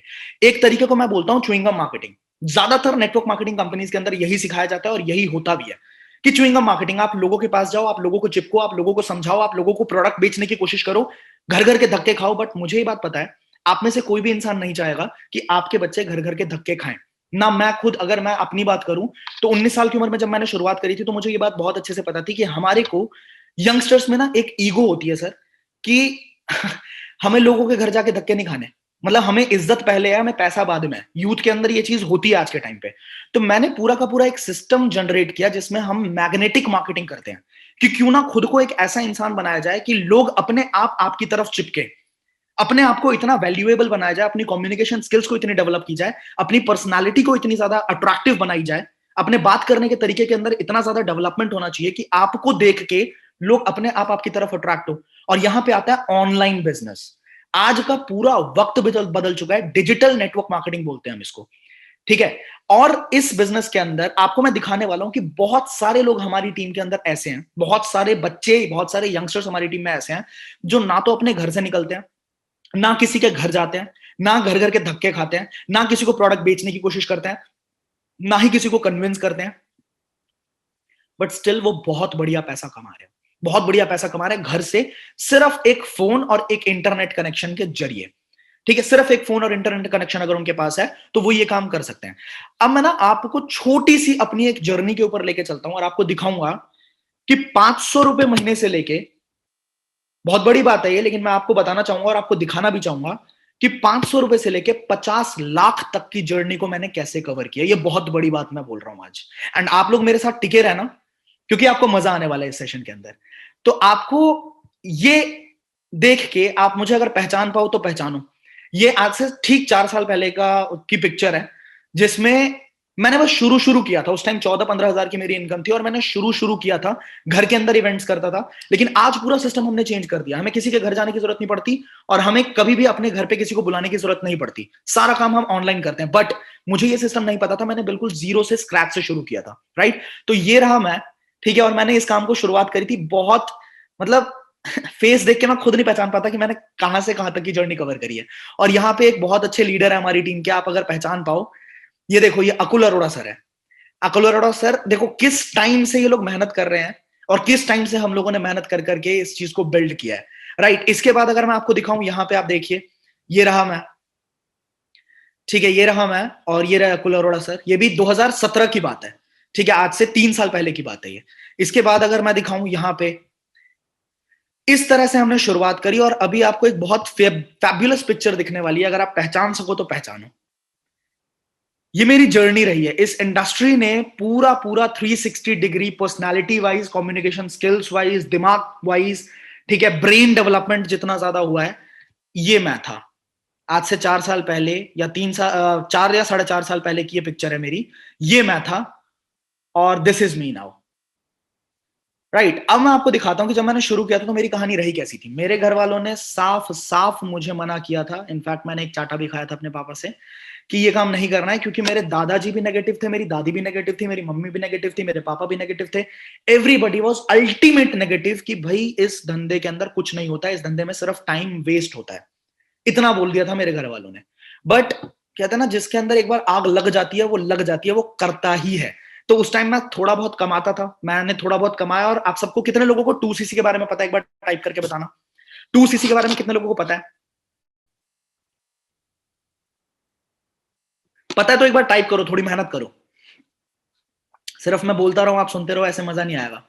एक तरीके को मैं बोलता हूं च्युइंगम मार्केटिंग। ज्यादातर नेटवर्क मार्केटिंग कंपनीज के अंदर यही सिखाया जाता है और यही होता भी है कि च्युइंगम मार्केटिंग, आप लोगों के पास जाओ, आप लोगों को चिपको, आप लोगों को समझाओ, आप लोगों को प्रोडक्ट बेचने की कोशिश करो, घर घर के धक्के खाओ। बट मुझे ये बात पता है, आप में से कोई भी इंसान नहीं चाहेगा कि आपके बच्चे घर घर के धक्के खाएं ना। मैं खुद, अगर मैं अपनी बात करूं, तो 19 साल की उम्र में जब मैंने शुरुआत करी थी, तो मुझे ये बात बहुत अच्छे से पता थी कि हमारे को यंगस्टर्स में ना एक ईगो होती है सर, कि हमें लोगों के घर जाके धक्के नहीं खाने, मतलब हमें इज्जत पहले है, हमें पैसा बाद में है। यूथ के अंदर ये चीज होती है आज के टाइम पे। तो मैंने पूरा का पूरा एक सिस्टम जनरेट किया जिसमें हम मैग्नेटिक मार्केटिंग करते हैं कि क्यों ना खुद को एक ऐसा इंसान बनाया जाए कि लोग अपने आप आपकी तरफ चिपके, अपने आप को इतना वैल्यूएबल बनाया जाए, अपनी कम्युनिकेशन स्किल्स को इतनी डेवलप की जाए, अपनी पर्सनालिटी को इतनी ज्यादा अट्रैक्टिव बनाई जाए, अपने बात करने के तरीके के अंदर इतना ज्यादा डेवलपमेंट होना चाहिए कि आपको देख के लोग अपने आप आपकी तरफ अट्रैक्ट हो। और यहां पे आता है ऑनलाइन बिजनेस। आज का पूरा वक्त बदल चुका है, डिजिटल नेटवर्क मार्केटिंग बोलते हैं हम इसको। ठीक है, और इस बिजनेस के अंदर आपको मैं दिखाने वाला हूं कि बहुत सारे लोग हमारी टीम के अंदर ऐसे हैं, बहुत सारे बच्चे, बहुत सारे यंगस्टर्स हमारी टीम में ऐसे हैं जो ना तो अपने घर से निकलते हैं, ना किसी के घर जाते हैं, ना घर घर के धक्के खाते हैं, ना किसी को प्रोडक्ट बेचने की कोशिश करते हैं, ना ही किसी को कन्विंस करते हैं, बट स्टिल वो बहुत बढ़िया पैसा कमा रहे हैं, बहुत बढ़िया पैसा कमा रहे हैं घर से, सिर्फ एक फोन और एक इंटरनेट कनेक्शन के जरिए। ठीक है, सिर्फ एक फोन और इंटरनेट कनेक्शन अगर उनके पास है तो वो ये काम कर सकते हैं। अब मैं ना आपको छोटी सी अपनी एक जर्नी के ऊपर लेके चलता हूं और आपको दिखाऊंगा कि 500 रुपए महीने से लेके, बहुत बड़ी बात है ये, लेकिन मैं आपको बताना चाहूंगा और आपको दिखाना भी चाहूंगा कि 500 रुपए से लेके 50 लाख तक की जर्नी को मैंने कैसे कवर किया। ये बहुत बड़ी बात मैं बोल रहा हूं आज, एंड आप लोग मेरे साथ टिके रहना क्योंकि आपको मजा आने वाला है इस सेशन के अंदर। तो आपको ये देख के आप मुझे अगर पहचान पाओ तो पहचानो। ये आज से ठीक 4 साल पहले की पिक्चर है जिसमें मैंने बस शुरू किया था। उस टाइम 14-15 हजार की मेरी इनकम थी और मैंने शुरू किया था, घर के अंदर इवेंट्स करता था। लेकिन आज पूरा सिस्टम हमने चेंज कर दिया, हमें किसी के घर जाने की जरूरत नहीं पड़ती और हमें कभी भी अपने घर पे किसी को बुलाने की जरूरत नहीं पड़ती, सारा काम हम ऑनलाइन करते हैं। बट मुझे ये सिस्टम नहीं पता था, मैंने बिल्कुल जीरो से स्क्रैच से शुरू किया था, राइट। तो ये रहा मैं, ठीक है, और मैंने इस काम को शुरुआत करी थी बहुत, मतलब फेस देख के मैं खुद नहीं पहचान पाता कि मैंने कहां से कहां तक की जर्नी कवर करी है। और यहाँ पे एक बहुत अच्छे लीडर है हमारी टीम के, आप अगर पहचान पाओ, ये देखो, ये अकुल अरोड़ा सर है। अकुल अरोड़ा सर, देखो किस टाइम से ये लोग मेहनत कर रहे हैं और किस टाइम से हम लोगों ने मेहनत कर करके इस चीज को बिल्ड किया है, राइट। इसके बाद अगर मैं आपको दिखाऊं, यहाँ पे आप देखिए, ये रहा मैं, ठीक है, ये रहा मैं और ये रहा अकुल अरोड़ा सर। ये भी 2017 की बात है, ठीक है, आज से 3 साल पहले की बात है ये। इसके बाद अगर मैं दिखाऊं, यहाँ पे इस तरह से हमने शुरुआत करी और अभी आपको एक बहुत फैबुलस पिक्चर दिखने वाली है। अगर आप पहचान सको तो पहचानो। ये मेरी जर्नी रही है इस इंडस्ट्री ने, पूरा 360 degree, personality wise, communication skills wise, दिमाग वाइज, ठीक है, ब्रेन डेवलपमेंट जितना ज्यादा हुआ है, ये मैं था आज से 4 साल पहले, या 4 या 4.5 साल पहले की ये पिक्चर है मेरी, ये मैं था और this is me now, right. अब मैं आपको दिखाता हूं कि जब मैंने शुरू किया था तो मेरी कहानी रही कैसी थी। मेरे घर वालों ने साफ साफ मुझे मना किया था, इनफैक्ट मैंने एक चाटा भी खाया था अपने पापा से कि ये काम नहीं करना है, क्योंकि मेरे दादाजी भी नेगेटिव थे, मेरी दादी भी नेगेटिव थी, मेरी मम्मी भी नेगेटिव थी, मेरे पापा भी नेगेटिव थे, एवरीबडी वाज अल्टीमेट नेगेटिव कि भाई इस धंधे के अंदर कुछ नहीं होता है, इस धंधे में सिर्फ टाइम वेस्ट होता है। इतना बोल दिया था मेरे घर वालों ने। बट कहते हैं ना, जिसके अंदर एक बार आग लग जाती है वो लग जाती है, वो करता ही है। तो उस टाइम मैं थोड़ा बहुत कमाता था, मैंने थोड़ा बहुत कमाया। और आप सबको, कितने लोगों को 2cc के बारे में पता है? एक बार टाइप करके बताना, 2cc के बारे में कितने लोगों को पता है? पता है तो एक बार टाइप करो, थोड़ी मेहनत करो। सिर्फ मैं बोलता रहूं, आप सुनते रहो, ऐसे मजा नहीं आएगा।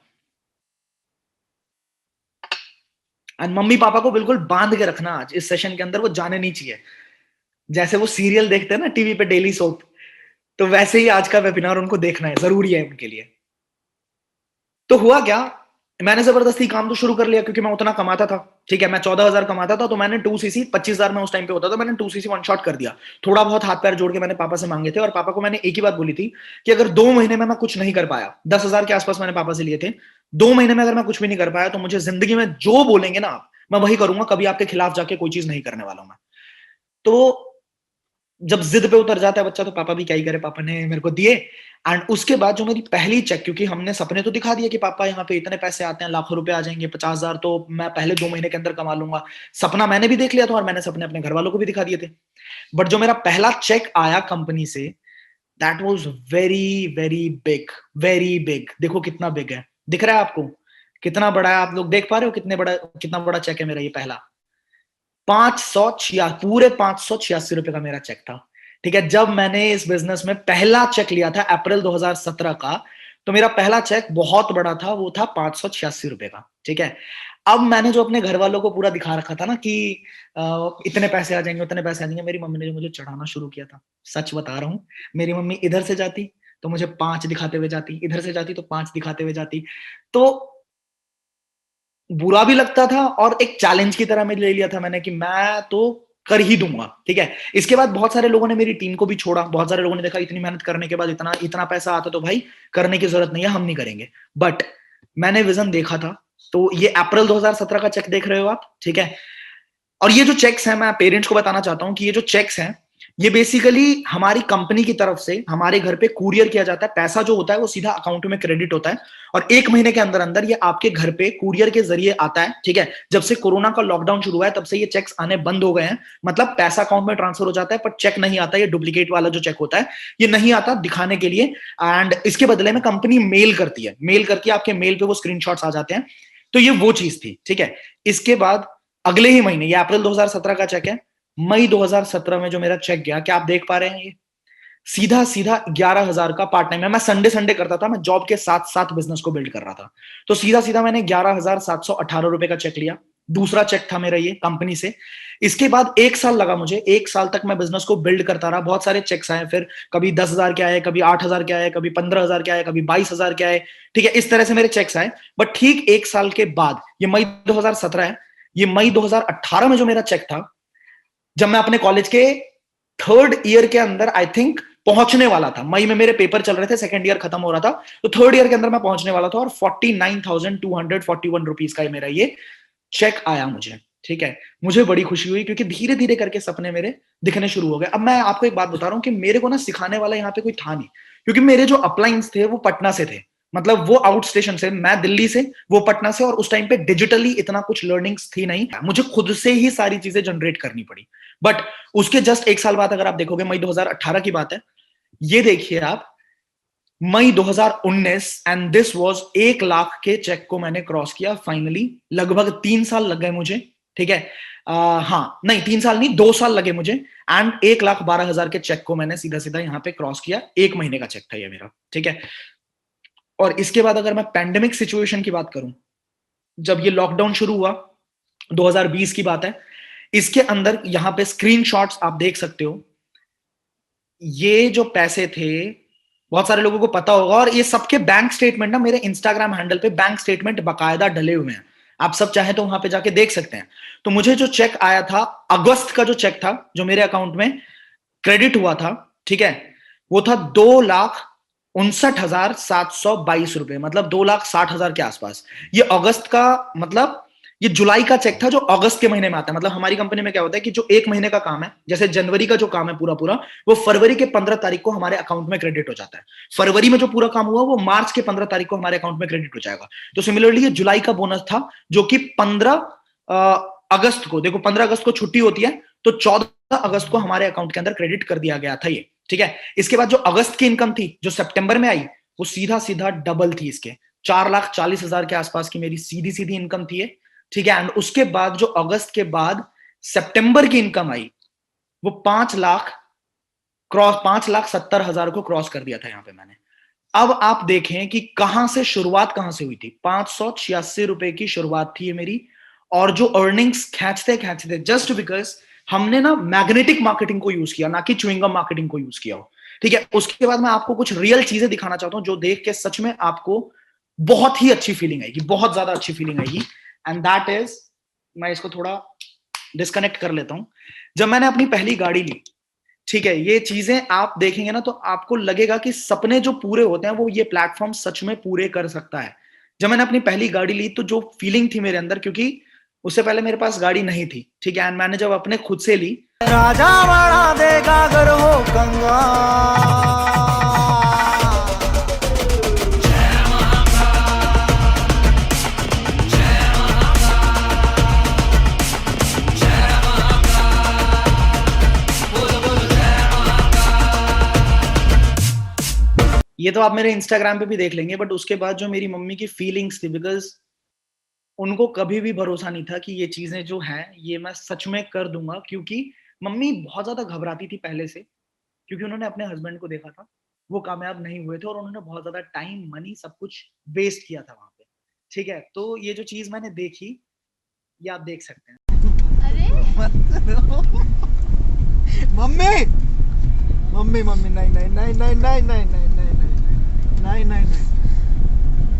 एंड मम्मी पापा को बिल्कुल बांध के रखना आज इस सेशन के अंदर, वो जाने नहीं चाहिए। जैसे वो सीरियल देखते हैं ना टीवी पे, डेली सोप, तो वैसे ही आज का वेबिनार उनको देखना है, जरूरी है उनके लिए। तो हुआ क्या, मैंने जबरदस्ती काम तो शुरू कर लिया क्योंकि मैं उतना कमाता था। ठीक है, मैं 14,000 कमाता था, तो मैंने 2cc, 25,000 में उस टाइम पे होता था, मैंने 2cc वन शॉट कर दिया। थोड़ा बहुत हाथ पैर जोड़ के मैंने पापा से मांगे थे, और पापा को मैंने एक ही बात बोली थी कि अगर 2 महीने में मैं कुछ नहीं कर पाया, 10,000 के आसपास मैंने पापा से लिए थे, 2 महीने में अगर मैं कुछ भी नहीं कर पाया, तो मुझे जिंदगी में जो बोलेंगे ना आप, मैं वही करूंगा, कभी आपके खिलाफ जाके कोई चीज नहीं करने वाला हूं मैं। तो जब जिद पे उतर जाता है बच्चा, तो पापा भी क्या ही करे, पापा ने मेरे को दिए। एंड उसके बाद जो मेरी पहली चेक, क्योंकि हमने सपने तो दिखा दिए कि पापा यहाँ पे इतने पैसे आते हैं, लाखों रुपए आ जाएंगे, 50,000 तो मैं पहले 2 महीने के अंदर कमा लूंगा। सपना मैंने भी देख लिया था, और मैंने सपने अपने घर वालों को भी दिखा दिए थे। बट जो मेरा पहला चेक आया कंपनी से, that was very very big, very big. देखो कितना बिग है, दिख रहा है आपको कितना बड़ा है? आप लोग देख पा रहे हो कितना बड़ा चेक है मेरा ये पहला? 586, पूरे 586 रुपए का मेरा चेक था। ठीक है, जब मैंने इस बिजनेस में पहला चेक लिया था अप्रैल 2017 का, तो मेरा पहला चेक बहुत बड़ा था, वो था 586 रुपए का। ठीक है, अब मैंने जो अपने घर वालों को पूरा दिखा रखा था ना कि इतने पैसे आ जाएंगे, उतने पैसे आ जाएंगे, मेरी मम्मी ने जो मुझे चढ़ाना शुरू किया था, सच बता रहा हूं, मेरी मम्मी इधर से जाती तो मुझे 5 दिखाते हुए जाती, इधर से जाती तो 5 दिखाते हुए जाती। तो बुरा भी लगता था, और एक चैलेंज की तरह मैं ले लिया था मैंने कि मैं तो कर ही दूंगा। ठीक है, इसके बाद बहुत सारे लोगों ने मेरी टीम को भी छोड़ा, बहुत सारे लोगों ने देखा इतनी मेहनत करने के बाद इतना इतना पैसा आता, तो भाई करने की जरूरत नहीं है, हम नहीं करेंगे। बट मैंने विजन देखा था। तो ये अप्रैल 2017 का चेक देख रहे हो आप, ठीक है। और ये जो चेक्स हैं, मैं पेरेंट्स को बताना चाहता हूं कि ये जो चेक्स हैं, ये बेसिकली हमारी कंपनी की तरफ से हमारे घर पे कुरियर किया जाता है। पैसा जो होता है वो सीधा अकाउंट में क्रेडिट होता है, और 1 महीने के अंदर अंदर ये आपके घर पे कुरियर के जरिए आता है। ठीक है, जब से कोरोना का लॉकडाउन शुरू हुआ है, तब से ये चेक्स आने बंद हो गए हैं। मतलब पैसा अकाउंट में ट्रांसफर हो जाता है, पर चेक नहीं आता। ये डुप्लीकेट वाला जो चेक होता है, ये नहीं आता दिखाने के लिए, एंड इसके बदले में कंपनी मेल करती है, मेल करके आपके मेल पे वो स्क्रीनशॉट्स आ जाते हैं। तो ये वो चीज थी। ठीक है, इसके बाद अगले ही महीने, ये अप्रैल 2017 का चेक है, मई 2017 में जो मेरा चेक गया, क्या आप देख पा रहे हैं? ये सीधा सीधा 11,000 का पार्ट टाइम है। मैं संडे संडे करता था, मैं जॉब के साथ साथ बिजनेस को बिल्ड कर रहा था। तो सीधा सीधा मैंने 11,718 रुपए का चेक लिया। दूसरा चेक था मेरा ये कंपनी से। इसके बाद 1 साल लगा मुझे, 1 साल तक मैं बिजनेस को बिल्ड करता रहा। बहुत सारे चेक्स आए, फिर कभी 10,000 के आए, कभी 8,000 के आए, कभी 15,000 के आए, कभी 22,000 के आए। ठीक है, इस तरह से मेरे चेक्स आए। बट ठीक 1 साल के बाद, ये मई 2017 है, ये मई 2018 में जो मेरा चेक था, जब मैं अपने कॉलेज के 3rd ईयर के अंदर आई थिंक पहुंचने वाला था, मई में मेरे पेपर चल रहे थे, 2nd ईयर खत्म हो रहा था, तो 3rd ईयर के अंदर मैं पहुंचने वाला था, और 49,241 रुपीज का मेरा ये चेक आया मुझे। ठीक है, मुझे बड़ी खुशी हुई, क्योंकि धीरे धीरे करके सपने मेरे दिखने शुरू हो गए। अब मैं आपको एक बात बता रहा हूं कि मेरे को ना सिखाने वाला यहाँ पे कोई था नहीं, क्योंकि मेरे जो अपलाइंस थे वो पटना से थे, मतलब वो आउट स्टेशन से, मैं दिल्ली से, वो पटना से, और उस टाइम पे डिजिटली इतना कुछ लर्निंग्स थी नहीं, मुझे खुद से ही सारी चीजें जनरेट करनी पड़ी। बट उसके जस्ट 1 साल बाद अगर आप देखोगे, मई 2018 की बात है, ये देखिए आप, मई 2019, एंड दिस वाज 1 लाख के चेक को मैंने क्रॉस किया फाइनली। लगभग 3 साल लग गए मुझे। ठीक है, हाँ नहीं, 3 साल नहीं, 2 साल लगे मुझे, एंड 1,12,000 के चेक को मैंने सीधा सीधा यहाँ पे क्रॉस किया। 1 महीने का चेक था ये मेरा। ठीक है, और इसके बाद अगर मैं पैंडेमिक सिचुएशन की बात करूं, जब ये लॉकडाउन शुरू हुआ, 2020 की बात है, इसके अंदर यहां पे स्क्रीनशॉट्स आप देख सकते हो। ये जो पैसे थे, बहुत सारे लोगों को पता होगा, और ये सबके बैंक स्टेटमेंट ना मेरे इंस्टाग्राम हैंडल पे बैंक स्टेटमेंट बाकायदा डले हुए हैं, आप सब चाहे तो वहां पे जाके देख सकते हैं। तो मुझे जो चेक आया था, अगस्त का जो चेक था, जो मेरे अकाउंट में क्रेडिट हुआ था, ठीक है, वो था 2,59,722 रुपए, मतलब 2,60,000 के आसपास। ये अगस्त का, मतलब ये जुलाई का चेक था, जो अगस्त के महीने में आता है। मतलब हमारी कंपनी में क्या होता है कि जो 1 महीने का काम है, जैसे जनवरी का जो काम है पूरा पूरा, वो फरवरी के 15 तारीख को हमारे अकाउंट में क्रेडिट हो जाता है। फरवरी में जो पूरा काम हुआ, वो मार्च के 15 तारीख को हमारे अकाउंट में क्रेडिट हो जाएगा। तो सिमिलरली ये जुलाई का बोनस था, जो कि 15 अगस्त को, देखो 15 अगस्त को छुट्टी होती है, तो 14 अगस्त को हमारे अकाउंट के अंदर क्रेडिट कर दिया गया था ये, ठीक है। इसके बाद जो अगस्त की इनकम थी जो सितंबर में आई वो सीधा सीधा डबल थी इसके, 4,40,000 के आसपास की मेरी सीधी सीधी इनकम थी ये, ठीक है। एंड उसके बाद जो अगस्त के बाद सितंबर की इनकम आई वो 5,70,000 को क्रॉस कर दिया था यहाँ पे मैंने। अब आप देखें कि कहां से शुरुआत कहां से हुई थी, 586 रुपए की शुरुआत थी ये मेरी, और जो अर्निंग्स खींचते खींचते जस्ट बिकॉज हमने ना मैग्नेटिक मार्केटिंग को यूज किया, ना कि च्युइंगम मार्केटिंग को यूज किया हो, ठीक है। उसके बाद मैं आपको कुछ रियल चीजें दिखाना चाहता हूं जो देख के सच में आपको बहुत ही अच्छी फीलिंग आएगी, बहुत ज्यादा अच्छी फीलिंग आएगी। एंड दैट इज, मैं इसको थोड़ा डिस्कनेक्ट कर लेता हूं। जब मैंने अपनी पहली गाड़ी ली, ठीक है, ये चीजें आप देखेंगे ना तो आपको लगेगा कि सपने जो पूरे होते हैं वो ये प्लेटफॉर्म सच में पूरे कर सकता है। जब मैंने अपनी पहली गाड़ी ली तो जो फीलिंग थी मेरे अंदर, क्योंकि उससे पहले मेरे पास गाड़ी नहीं थी, ठीक है, एंड मैंने जब अपने खुद से ली, राजा बड़ा देगा अगर हो गंगा। ये तो आप मेरे इंस्टाग्राम पे भी देख लेंगे, बट उसके बाद जो मेरी मम्मी की फीलिंग्स थी, बिकॉज उनको कभी भी भरोसा नहीं था कि ये चीजें जो हैं ये मैं सच में कर दूंगा, क्योंकि मम्मी बहुत ज्यादा घबराती थी पहले से, क्योंकि उन्होंने अपने हस्बैंड को देखा था, वो कामयाब नहीं हुए थे और उन्होंने बहुत ज्यादा टाइम मनी सब कुछ वेस्ट किया था वहां पे, ठीक है। तो ये जो चीज मैंने देखी ये आप देख सकते हैं। मम्मी मम्मी मम्मी नहीं नहीं नहीं नहीं नहीं नहीं नहीं नहीं नहीं नहीं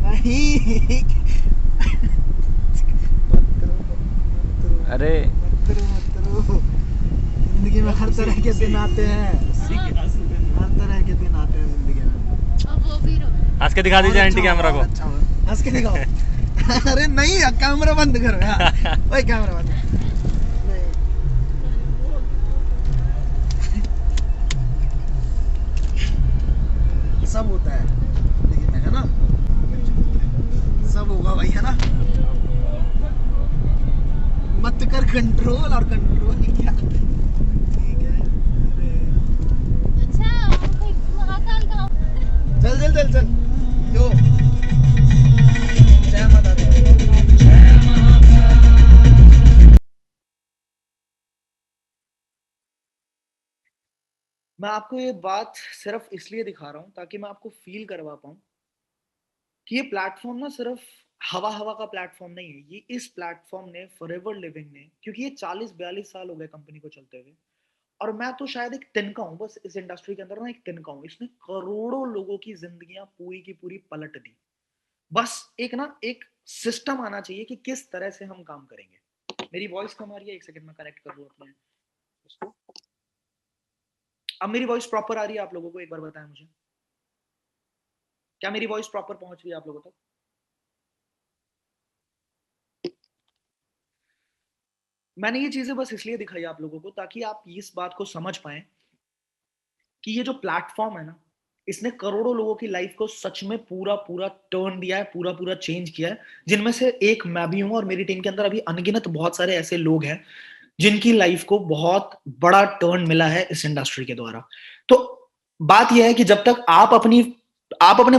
नहीं। अरे जिंदगी में हर तरह के दिन आते हैं, हर तरह के दिन आते हैं जिंदगी में। हंस के दिखा दीजिए आंटी कैमरा को। अच्छा हंस के दिखाओ। अरे नहीं कैमरा बंद करो यार, ओए कैमरा बंद। सब होता है जिंदगी में, है ना, सब होगा भाई, है ना। मत कर कंट्रोल, और कंट्रोल क्या, ठीक है। अच्छा महाकाल का चल चल चल चल यो, जय माता दी। मैं आपको ये बात सिर्फ इसलिए दिखा रहा हूं ताकि मैं आपको फील करवा पाऊं कि ये प्लेटफॉर्म ना सिर्फ हवा हवा का प्लेटफॉर्म नहीं है। ये इस प्लेटफॉर्म ने फॉरएवर लिविंग ने, क्योंकि ये 40-42 साल हो गए कंपनी को चलते हुए, और मैं तो शायद एक तिनका हूं बस इस इंडस्ट्री के अंदर ना, एक तिनका हूं। इसने करोड़ों लोगों की जिंदगियां पूरी की पूरी पलट दी। बस एक सिस्टम आना चाहिए कि किस तरह से हम काम करेंगे। मेरी वॉइस कम आ रही है, एक सेकंड में कनेक्ट कर लूं अपने उसको। अब मेरी वॉइस प्रॉपर आ रही है आप लोगों को, एक बार बताएं मुझे, क्या मेरी वॉइस प्रॉपर पहुंच रही है आप लोगों तक? मैंने ये चीजें बस इसलिए दिखाई आप लोगों को ताकि आप इस बात को समझ पाए कि ये जो प्लेटफॉर्म है ना, इसने करोड़ों लोगों की लाइफ को सच में पूरा पूरा टर्न दिया है, पूरा पूरा चेंज किया है, जिनमें से एक मैं भी हूं, और मेरी टीम के अंदर अभी अनगिनत बहुत सारे ऐसे लोग हैं जिनकी लाइफ को बहुत बड़ा टर्न मिला है इस इंडस्ट्री के द्वारा। तो बात यह है कि जब तक आप अपने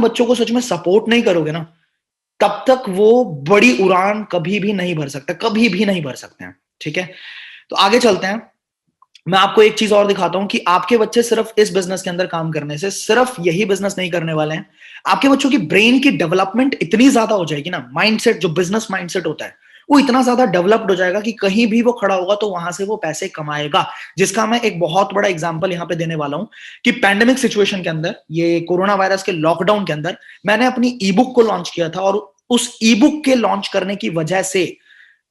बच्चों को सच में सपोर्ट नहीं करोगे ना, तब तक वो बड़ी उड़ान कभी भी नहीं भर सकते, कभी भी नहीं भर सकते हैं, ठीक है। तो आगे चलते हैं। मैं आपको एक चीज और दिखाता हूं कि आपके बच्चे सिर्फ इस बिजनेस के अंदर काम करने से सिर्फ यही बिजनेस नहीं करने वाले हैं। आपके बच्चों की ब्रेन की डेवलपमेंट इतनी ज्यादा हो जाएगी ना, माइंडसेट जो बिजनेस माइंडसेट होता है वो इतना ज्यादा डेवलप्ड हो जाएगा कि कहीं भी वो खड़ा होगा तो वहां से वो पैसे कमाएगा। जिसका मैं एक बहुत बड़ा एग्जांपल यहां पे देने वाला हूं कि पैंडेमिक सिचुएशन के अंदर, ये कोरोना वायरस के लॉकडाउन के अंदर, मैंने अपनी ई बुक को लॉन्च किया था, और उस ई बुक के लॉन्च करने की वजह से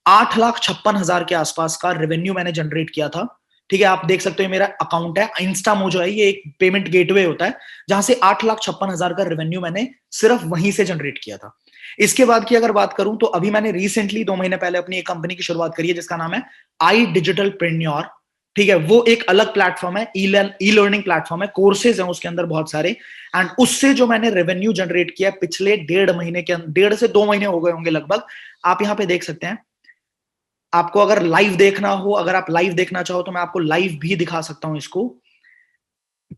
8,56,000 के आसपास का रेवेन्यू मैंने जनरेट किया था, ठीक है। आप देख सकते हो मेरा अकाउंट है, इंस्टामोजो है, ये एक पेमेंट गेटवे होता है जहां से 8,56,000 का रेवेन्यू मैंने सिर्फ वहीं से जनरेट किया था। इसके बाद की अगर बात करूं तो अभी मैंने रिसेंटली 2 महीने पहले अपनी एक कंपनी की शुरुआत करी है जिसका नाम है आई डिजिटल प्रेन्योर, ठीक है। वो एक अलग प्लेटफॉर्म है, ई लर्निंग प्लेटफॉर्म है, कोर्सेज हैं उसके अंदर बहुत सारे, एंड उससे जो मैंने रेवेन्यू जनरेट किया पिछले 1.5 महीने के, 1.5 से 2 महीने हो गए होंगे लगभग, आप यहाँ पे देख सकते हैं आपको अगर लाइव देखना हो, अगर आप लाइव देखना चाहो तो मैं आपको लाइव भी दिखा सकता हूं इसको।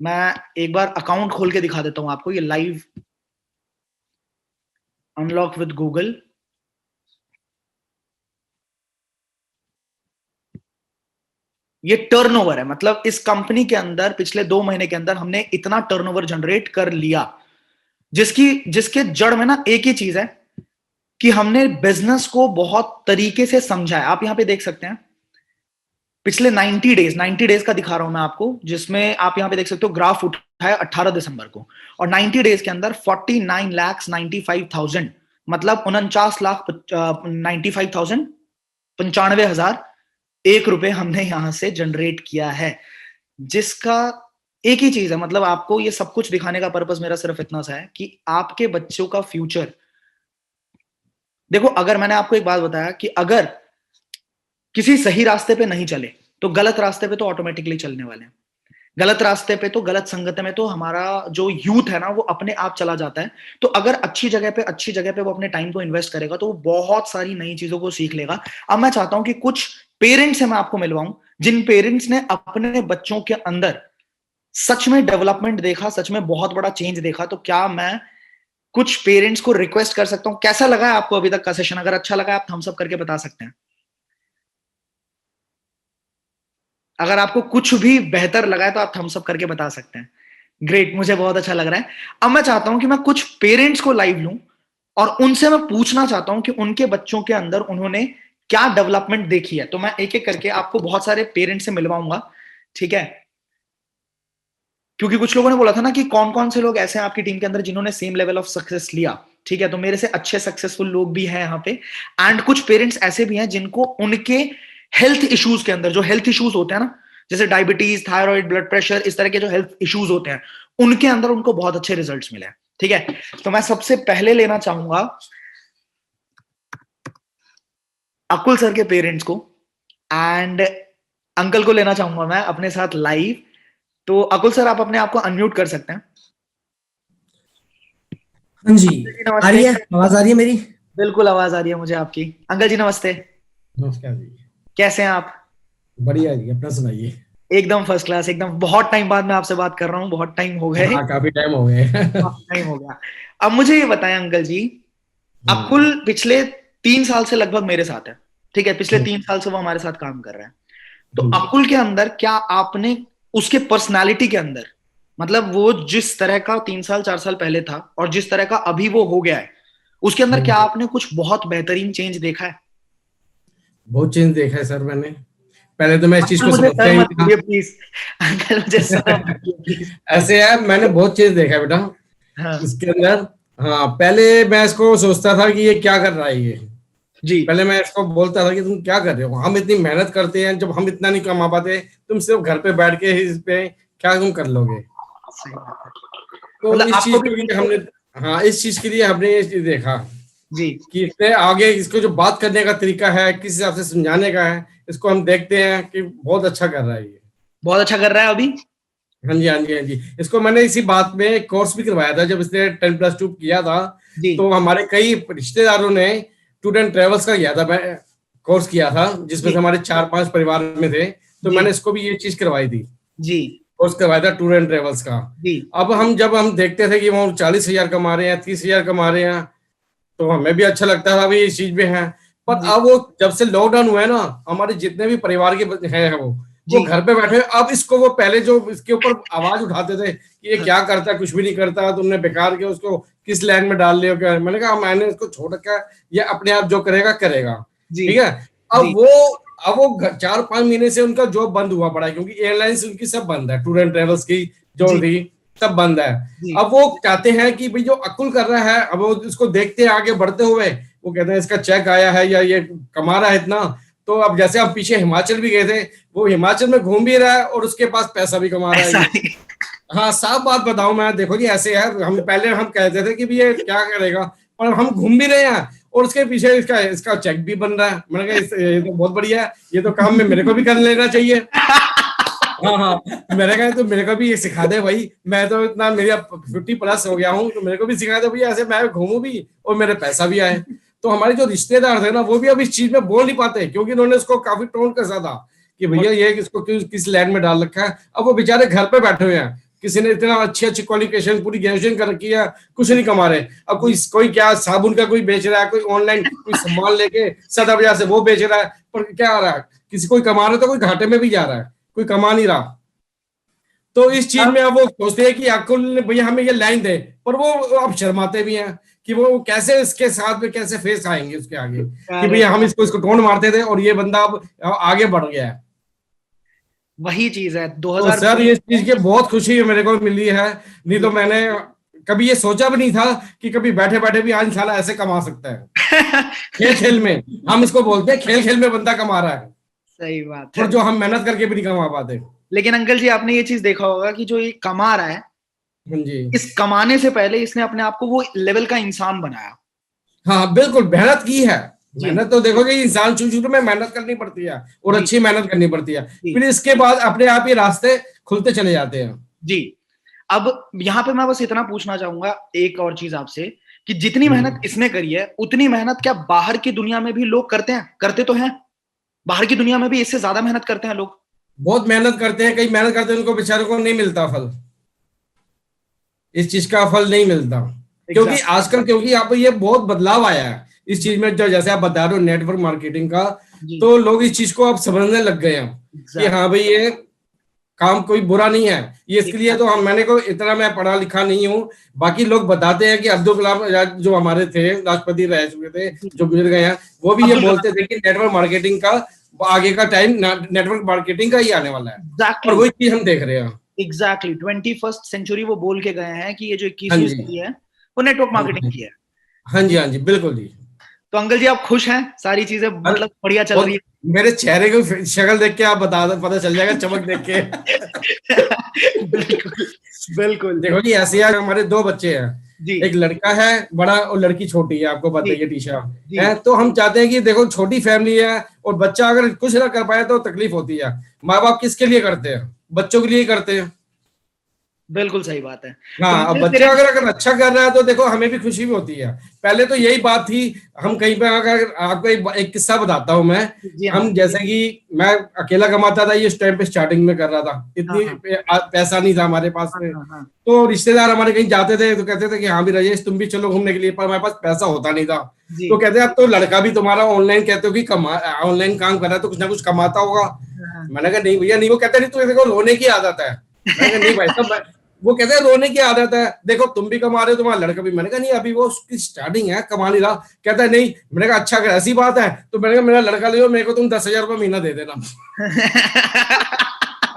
मैं एक बार अकाउंट खोल के दिखा देता हूं आपको, ये लाइव अनलॉक विद गूगल। ये टर्नओवर है, मतलब इस कंपनी के अंदर पिछले 2 महीने के अंदर हमने इतना टर्नओवर जनरेट कर लिया, जिसके जड़ में ना एक ही चीज है कि हमने बिजनेस को बहुत तरीके से समझा है। आप यहां पे देख सकते हैं पिछले 90 डेज का दिखा रहा हूं मैं आपको, जिसमें आप यहां पे देख सकते हो ग्राफ उठा है 18 दिसंबर को, और 90 डेज के अंदर 49,95,000 मतलब 49,95,000 95,001 रुपए हमने यहां से जनरेट किया है, जिसका एक ही चीज है, मतलब आपको ये सब कुछ दिखाने का पर्पस मेरा सिर्फ इतना सा है कि आपके बच्चों का फ्यूचर देखो। अगर मैंने आपको एक बात बताया कि अगर किसी सही रास्ते पे नहीं चले तो गलत रास्ते पे तो ऑटोमेटिकली चलने वाले हैं, गलत रास्ते पे तो, गलत संगत में तो हमारा जो यूथ है ना वो अपने आप चला जाता है। तो अगर अच्छी जगह पे वो अपने टाइम को इन्वेस्ट करेगा तो वो बहुत सारी नई चीजों को सीख लेगा। अब मैं चाहता हूं कि कुछ पेरेंट्स से मैं आपको मिलवाऊं, जिन पेरेंट्स ने अपने बच्चों के अंदर सच में डेवलपमेंट देखा, सच में बहुत बड़ा चेंज देखा। तो क्या मैं कुछ पेरेंट्स को रिक्वेस्ट कर सकता हूं? कैसा लगा है आपको अभी तक का सेशन? अगर अच्छा लगा आप थम्स अप करके बता सकते हैं। अगर आपको कुछ भी बेहतर लगा है तो आप थम्स अप करके बता सकते हैं। ग्रेट, मुझे बहुत अच्छा लग रहा है। अब मैं चाहता हूं कि मैं कुछ पेरेंट्स को लाइव लूं और उनसे मैं पूछना चाहता हूं कि उनके बच्चों के अंदर उन्होंने क्या डेवलपमेंट देखी है। तो मैं एक एक करके आपको बहुत सारे पेरेंट्स से मिलवाऊंगा, ठीक है? क्योंकि कुछ लोगों ने बोला था ना कि कौन कौन से लोग ऐसे हैं आपकी टीम के अंदर जिन्होंने सेम लेवल ऑफ सक्सेस लिया, ठीक है? तो मेरे से अच्छे सक्सेसफुल लोग भी हैं यहाँ पे, एंड कुछ पेरेंट्स ऐसे भी हैं जिनको उनके हेल्थ इश्यूज के अंदर, जो हेल्थ इश्यूज होते हैं ना, जैसे डायबिटीज, थायराइड, ब्लड प्रेशर, इस तरह के जो हेल्थ इश्यूज होते हैं, उनके अंदर उनको बहुत अच्छे रिजल्ट्स मिले हैं, ठीक है? तो मैं सबसे पहले लेना चाहूंगा अकुल सर के पेरेंट्स को, एंड अंकल को लेना चाहूंगा मैं अपने साथ लाइव। तो अकुल सर, आप अपने आप को अनम्यूट कर सकते हैं। हाँ जी, आ रही है आवाज? आ रही है मेरी? बिल्कुल आवाज आ रही है मुझे आपकी। अंकल जी नमस्ते, नमस्कार जी। कैसे हैं आप? बढ़िया जी, अपना सुनाइए। एकदम फर्स्ट क्लास, एकदम। बहुत टाइम बाद मैं आपसे बात कर रहा हूँ, बहुत टाइम हो गए। हाँ, काफी टाइम हो गए। काफी टाइम हो गया। अब मुझे ये बताएं अंकल जी, अकुल पिछले 3 साल से लगभग मेरे साथ है, ठीक है? पिछले 3 साल से वो हमारे साथ काम कर रहे हैं। तो अकुल के अंदर क्या आपने उसके पर्सनालिटी के अंदर, मतलब वो जिस तरह का 3 साल 4 साल पहले था और जिस तरह का अभी वो हो गया है, उसके अंदर क्या आपने कुछ बहुत बेहतरीन चेंज देखा है? बहुत चेंज देखा है सर मैंने। पहले तो मैं इस चीज को मुझे समझता ही नहीं था। प्लीज अंकल, मुझे प्लीज। ऐसे है, मैंने बहुत चेंज देखा है बेटा हाँ इसके अंदर। हाँ, पहले मैं इसको सोचता था कि ये क्या कर रहा है ये जी, पहले मैं इसको बोलता था कि तुम क्या कर रहे हो, हम इतनी मेहनत करते हैं, जब हम इतना नहीं कमा पाते, तुम सिर्फ घर पे बैठ के इस पे क्या तुम कर लोगे। सही बात है। तो मतलब इस चीज आपको के लिए हमने, हाँ, इस चीज के लिए हमने ये चीज देखा जी, कि इससे आगे इसको जो बात करने का तरीका है, किस हिसाब से समझाने का है, इसको हम देखते हैं कि बहुत अच्छा कर रहा है ये। बहुत अच्छा कर रहा है अभी। हाँ जी, हाँ जी, हाँ जी। इसको मैंने इसी बात में एक कोर्स भी करवाया था जब इसने 10+2 किया था। जी तो हमारे कई रिश्तेदारों ने टूर एंड ट्रेवल्स का किया था, मैं कोर्स किया था जिसमें से हमारे 4-5 परिवार में थे। तो जी मैंने इसको भी ये चीज करवाई थी, जी कोर्स करवाया था टूर एंड ट्रेवल्स का। जी अब जब हम देखते थे कि वो 40,000 कमा रहे हैं, 30,000 कमा रहे हैं, तो हमें भी अच्छा लगता था भाई इस चीज में है। पर अब वो जब से लॉकडाउन हुआ है ना, हमारे जितने भी परिवार के हैं वो घर पे बैठे। अब इसको वो पहले जो इसके ऊपर आवाज उठाते थे कि ये क्या करता है, कुछ भी नहीं करता, तुमने बेकार के उसको किस लाइन में डाल लिया क्या। मैंने कहा मैंने इसको छोड़ रखा है, ये अपने आप जो करेगा करेगा, ठीक है। अब वो 4-5 महीने से उनका जॉब बंद हुआ पड़ा है, क्योंकि एयरलाइंस उनकी सब बंद है, टूर एंड ट्रेवल्स की जो थी सब बंद है। अब वो चाहते हैं कि भाई जो अकुल कर रहा है, अब वो उसको देखते हैं आगे बढ़ते हुए, वो कहते हैं इसका चेक आया है या ये कमा रहा है इतना। तो अब जैसे हम पीछे हिमाचल भी गए थे, वो हिमाचल में घूम भी रहा है और उसके पास पैसा भी कमा रहा है। हाँ, साफ बात बताऊं मैं, देखो जी ऐसे है, हम कहते थे कि ये क्या करेगा, पर हम घूम भी रहे हैं और उसके पीछे इसका चेक भी बन रहा है। मैंने कहा ये तो बहुत बढ़िया है, ये तो काम में मेरे को भी कर लेना चाहिए। हाँ, मैंने कहा तो मेरे को भी ये सिखा दे भाई, मैं तो इतना मेरा 50+ हो गया हूँ, तो मेरे को भी सिखा दे भाई, ऐसे मैं घूमूं भी और मेरे पैसा भी आए। तो हमारे जो रिश्तेदार थे ना वो भी अब इस चीज में बोल नहीं पाते, क्योंकि उन्होंने इसको काफी टोन कसा था कि भैया ये इसको किस लैंड में डाल रखा है। अब वो बेचारे घर पे बैठे हुए हैं, किसी ने इतना अच्छी क्वालिफिकेशन पूरी ग्रेजुएशन कर रखी है, कुछ नहीं कमा रहे। अब कोई क्या साबुन का कोई बेच रहा है, कोई ऑनलाइन कोई सामान लेके 7,000 से वो बेच रहा है, पर क्या आ रहा है, किसी कोई कमा रहा है तो कोई घाटे में भी जा रहा है, कोई कमा नहीं रहा। तो इस चीज में अब वो सोचते हैं कि अकुल ने भैया हमें ये लाइन दे, पर वो अब शर्माते भी हैं कि वो कैसे इसके साथ में कैसे फेस आएंगे उसके आगे, कि भैया हम इसको टोन मारते थे और ये बंदा अब आगे बढ़ गया है। वही चीज है। तो 2000 सर ये चीज की बहुत खुशी मेरे को मिली है, नहीं तो मैंने कभी ये सोचा भी नहीं था कि कभी बैठे बैठे भी आज साला ऐसे कमा सकता है। खेल खेल में हम इसको बोलते हैं, खेल खेल में बंदा कमा रहा है, सही बात है। और जो हम मेहनत करके भी नहीं कमा पाते। लेकिन अंकल जी आपने ये चीज देखा होगा कि जो ये कमा रहा है, हाँ जी, इस कमाने से पहले इसने अपने आप को वो लेवल का इंसान बनाया। हाँ बिल्कुल मेहनत की है। जी। मेहनत तो देखोगे इंसान शुरू में मेहनत करनी पड़ती है और जी। अच्छी मेहनत करनी पड़ती है, जी। फिर इसके बाद अपने आप ही रास्ते खुलते चले जाते हैं। जी। अब यहाँ पे मैं बस इतना पूछना चाहूंगा एक और चीज आपसे, कि जितनी मेहनत इसने करी है उतनी मेहनत क्या बाहर की दुनिया में भी लोग करते हैं? करते तो हैं, बाहर की दुनिया में भी इससे ज्यादा मेहनत करते हैं लोग। बहुत मेहनत करते हैं, कई मेहनत करते हैं, उनको बेचारों को नहीं मिलता फल, इस चीज का फल नहीं मिलता। क्योंकि आजकल क्योंकि यहाँ पे ये बहुत बदलाव आया है इस चीज में, जो जैसे आप बता रहे हो नेटवर्क मार्केटिंग का, तो लोग इस चीज को अब समझने लग गए हैं कि हाँ भाई ये काम कोई बुरा नहीं है। ये इसके लिए तो मैंने को इतना मैं पढ़ा लिखा नहीं हूँ, बाकी लोग बताते हैं कि अब्दुल कलाम जो हमारे थे राष्ट्रपति रह चुके थे जो गुजर गए हैं, वो भी ये बोलते थे कि नेटवर्क मार्केटिंग का आगे का टाइम नेटवर्क मार्केटिंग का ही आने वाला है, और वही चीज हम देख रहे हैं। एग्जैक्टली 21st सेंचुरी वो बोल के गए हैं कि ये जो 21वीं सदी है वो नेटवर्क मार्केटिंग की है। हाँ जी, हाँ जी, बिल्कुल जी। तो अंकल जी आप खुश हैं? सारी चीजें मतलब बढ़िया चल रही है? मेरे चेहरे की शक्ल देख के आप पता चल जाएगा, चमक देख के। बिल्कुल बिल्कुल। देखो जी ऐसे यार हमारे 2 बच्चे हैं, एक लड़का है बड़ा और लड़की छोटी है, आपको बताइए टीशा है। तो हम चाहते हैं कि देखो छोटी फैमिली है और बच्चा अगर कुछ ना कर पाए तो तकलीफ होती है। माँ बाप किसके लिए करते हैं? बच्चों के लिए ही करते हैं। बिल्कुल सही बात है। हाँ, अब बच्चा अगर अच्छा कर रहा है तो देखो हमें भी खुशी भी होती है। पहले तो यही बात थी, हम कहीं पे अगर आपको एक किस्सा बताता हूँ मैं, हम जैसे कि मैं अकेला कमाता था, ये इस टाइम पे स्टार्टिंग में कर रहा था, इतनी पैसा नहीं था हमारे पास में। तो रिश्तेदार हमारे कहीं जाते थे तो कहते थे कि हाँ भी राजेश तुम भी चलो घूमने के लिए, पर हमारे पास पैसा होता नहीं था। तो कहते अब तो लड़का भी तुम्हारा ऑनलाइन कहते हो कि ऑनलाइन काम कर रहा है तो कुछ ना कुछ कमाता होगा। मैंने कहा नहीं भैया नहीं। वो कहते नहीं तो देखो रोने की आदत है। मैंने कहा नहीं भाई साहब, वो कहते हैं रोने की आदत है, देखो तुम भी कमा रहे हो तुम्हारा लड़का भी। मैंने कहा नहीं अभी वो उसकी स्टार्टिंग है, कमा नहीं रहा। कहता है नहीं। मैंने कहा अच्छा अगर ऐसी बात है तो मैंने कहा मेरा लड़का ले लो, मेरे को तुम 10,000 रुपये महीना दे देना।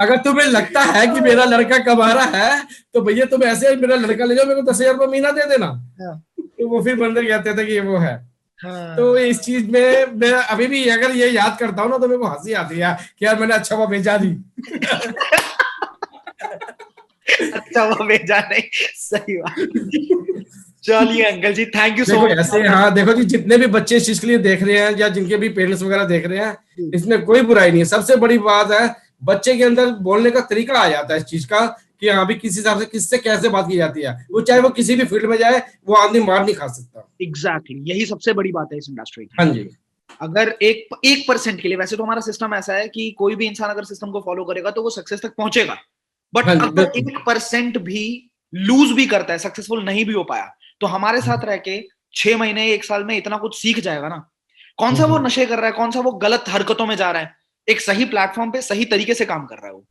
अगर तुम्हें लगता है कि मेरा लड़का कमा रहा है तो भैया तुम ऐसे मेरा लड़का ले जाओ, मेरे को 10,000 रुपये महीना दे देना। तो वो फिर बंदे कहते थे कि ये वो है। तो इस चीज में मैं अभी भी अगर ये याद करता हूँ ना तो मेरे को हंसी आती है कि यार मैंने अच्छा वो भेजा दी। अच्छा वो भेजा नहीं, सही बात। चलिए uncle ji thank you so much. ऐसे हाँ देखो जी जितने भी बच्चे इस चीज के लिए देख रहे हैं या जिनके भी पेरेंट्स वगैरह देख रहे हैं, इसमें कोई बुराई नहीं है। सबसे बड़ी बात है बच्चे के अंदर बोलने का तरीका आ जाता है इस चीज का कि हाँ भी किस हिसाब से किससे कैसे बात की जाती है। वो चाहे वो किसी भी फील्ड में जाए वो आदमी मार नहीं खा सकता। एग्जैक्टली यही सबसे बड़ी बात है इस इंडस्ट्री की। हाँ जी, अगर 1% के लिए, वैसे तो हमारा सिस्टम ऐसा है कि कोई भी इंसान अगर सिस्टम को फॉलो करेगा तो वो सक्सेस तक पहुंचेगा, बट अगर 1% भी लूज भी करता है, सक्सेसफुल नहीं भी हो पाया, तो हमारे साथ रह के 6 महीने 1 साल में इतना कुछ सीख जाएगा ना। कौन सा वो नशे कर रहा है, कौन सा वो गलत हरकतों में जा रहा है, एक सही प्लेटफॉर्म पे सही तरीके से काम कर रहा है वो,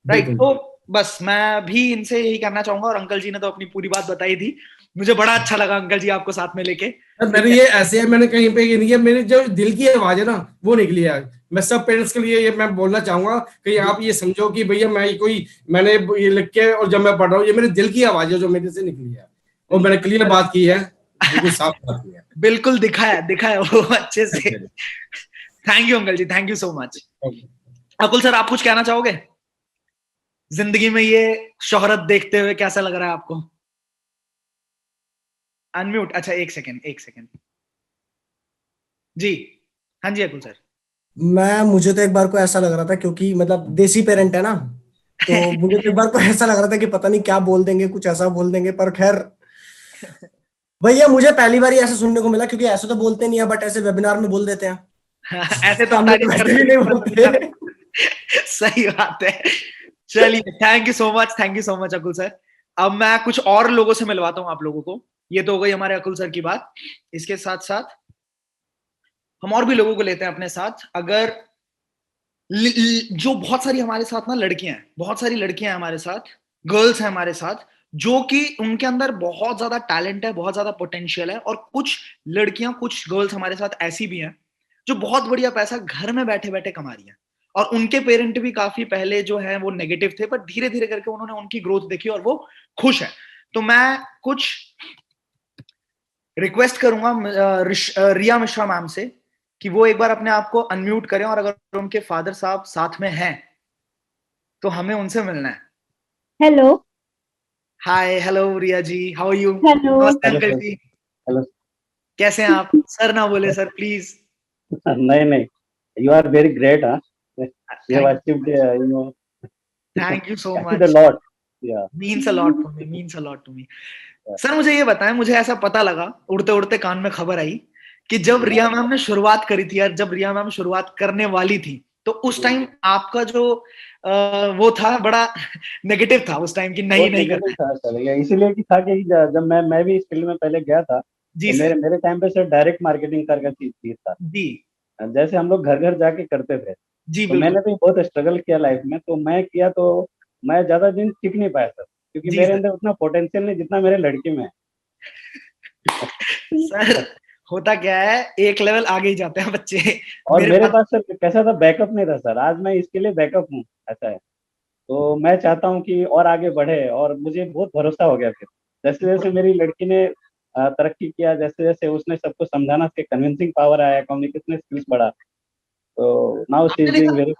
राइट। तो बस मैं भी इनसे यही कहना चाहूंगा, और अंकल जी ने तो अपनी पूरी बात बताई थी। मुझे बड़ा अच्छा लगा अंकल जी आपको साथ में लेके। मेरे ये ऐसे है, मैंने कहीं पे नहीं, मेरी जो दिल की आवाज है ना वो निकली है। मैं सब पेरेंट्स के लिए ये मैं बोलना चाहूंगा कि आप ये समझो कि भैया मैंने ये लिख के और जब मैं पढ़ रहा हूँ ये मेरे दिल की आवाज है जो मेरे से निकली है, और मैंने क्लियर बात की है, बिल्कुल साफ बात की है। बिल्कुल दिखाया वो अच्छे से। Thank you uncle ji, thank you so much. Akul sir आप कुछ कहना चाहोगे? जिंदगी में ये शोहरत देखते हुए कैसा लग रहा है आपको? अनम्यूट। अच्छा एक सेकंड जी। हाँ जी अकुल सर। मुझे तो एक बार को ऐसा लग रहा था, क्योंकि मतलब देसी पेरेंट है ना, तो मुझे तो एक बार को ऐसा लग रहा था कि पता नहीं क्या बोल देंगे, कुछ ऐसा बोल देंगे, पर खैर भैया मुझे पहली बार ही ऐसा सुनने को मिला, क्योंकि ऐसे तो बोलते नहीं है, बट ऐसे वेबिनार में बोल देते हैं। ऐसे तो सामने तो तारीफ वैसे भी नहीं बोलते। करते। सही बात है। चलिए, thank you so much, thank you so much Akul sir. अब मैं कुछ और लोगों से मिलवाता हूँ आप लोगों को। ये तो हो गई हमारे अकुल सर की बात। इसके साथ साथ हम और भी लोगों को लेते हैं अपने साथ। अगर जो बहुत सारी हमारे साथ ना लड़कियां हैं, बहुत सारी लड़कियां हैं हमारे साथ, गर्ल्स हैं हमारे साथ, जो कि उनके अंदर बहुत ज्यादा टैलेंट है, बहुत ज्यादा पोटेंशियल है। और कुछ लड़कियां, कुछ गर्ल्स हमारे साथ ऐसी भी हैं जो बहुत बढ़िया पैसा घर में बैठे बैठे कमा रही हैं। और उनके पेरेंट भी काफी पहले जो है वो नेगेटिव थे, बट धीरे धीरे करके उन्होंने उनकी ग्रोथ देखी और वो खुश है। तो मैं कुछ रिक्वेस्ट करूंगा रिया मिश्रा मैम से कि वो एक बार अपने आप को अनम्यूट करें, और अगर उनके फादर साहब साथ में हैं तो हमें उनसे मिलना है। Hello hi, hello Riya ji, how are you? Hello नमस्ते हेलो अंकल सर। जी, हेलो। कैसे हैं आप? सर ना बोले सर प्लीज। नहीं नहीं, यू आर वेरी ग्रेट। हाँ, you have thank achieved, you so achieved a much. lot. Yeah. Means a lot for me, means a lot to me. Sir मुझे ये बताएं, मुझे ऐसा पता लगा, उड़ते उड़ते कान में खबर आई कि जब रिया मैम ने शुरुआत करी थी, यार जब रिया मैम शुरुआत करने वाली थी, तो उस टाइम आपका जो वो था बड़ा नेगेटिव था उस टाइम, कि नहीं बहुत नहीं करना नेगेटिव है। था सर, ये इसीलिए कि था कि जब मैं भी इस फील्ड में पहले गया था, जी तो सर। मेरे मेरे टाइम पे सर डायरेक्ट मार्केटिंग करके चीज था। जी जैसे हम लोग घर घर जाके करते थे, जी तो बिल्कुल। मैंने भी बहुत स्ट्रगल किया लाइफ में। तो मैं किया तो मैं ज्यादा दिन टिक नहीं पाया सर, क्योंकि जी मेरे सर। अंदर उतना पोटेंशियल नहीं जितना मेरे लड़के में है। सर होता क्या है, एक लेवल आगे ही जाते हैं बच्चे। और मेरे मेरे पास। पास सर कैसा था, बैकअप नहीं था सर। आज मैं इसके लिए बैकअप हूँ, ऐसा है। तो मैं चाहता हूँ कि और आगे बढ़े, और मुझे बहुत भरोसा हो गया फिर जैसे जैसे मेरी लड़की ने तरक्की किया, जैसे जैसे उसने सबको समझाना, उसके कन्विंसिंग पावर आया, कम्युनिकेशन स्किल्स बढ़ा। तो नाउ शी आपने इज डूइंग देखा, वेरी।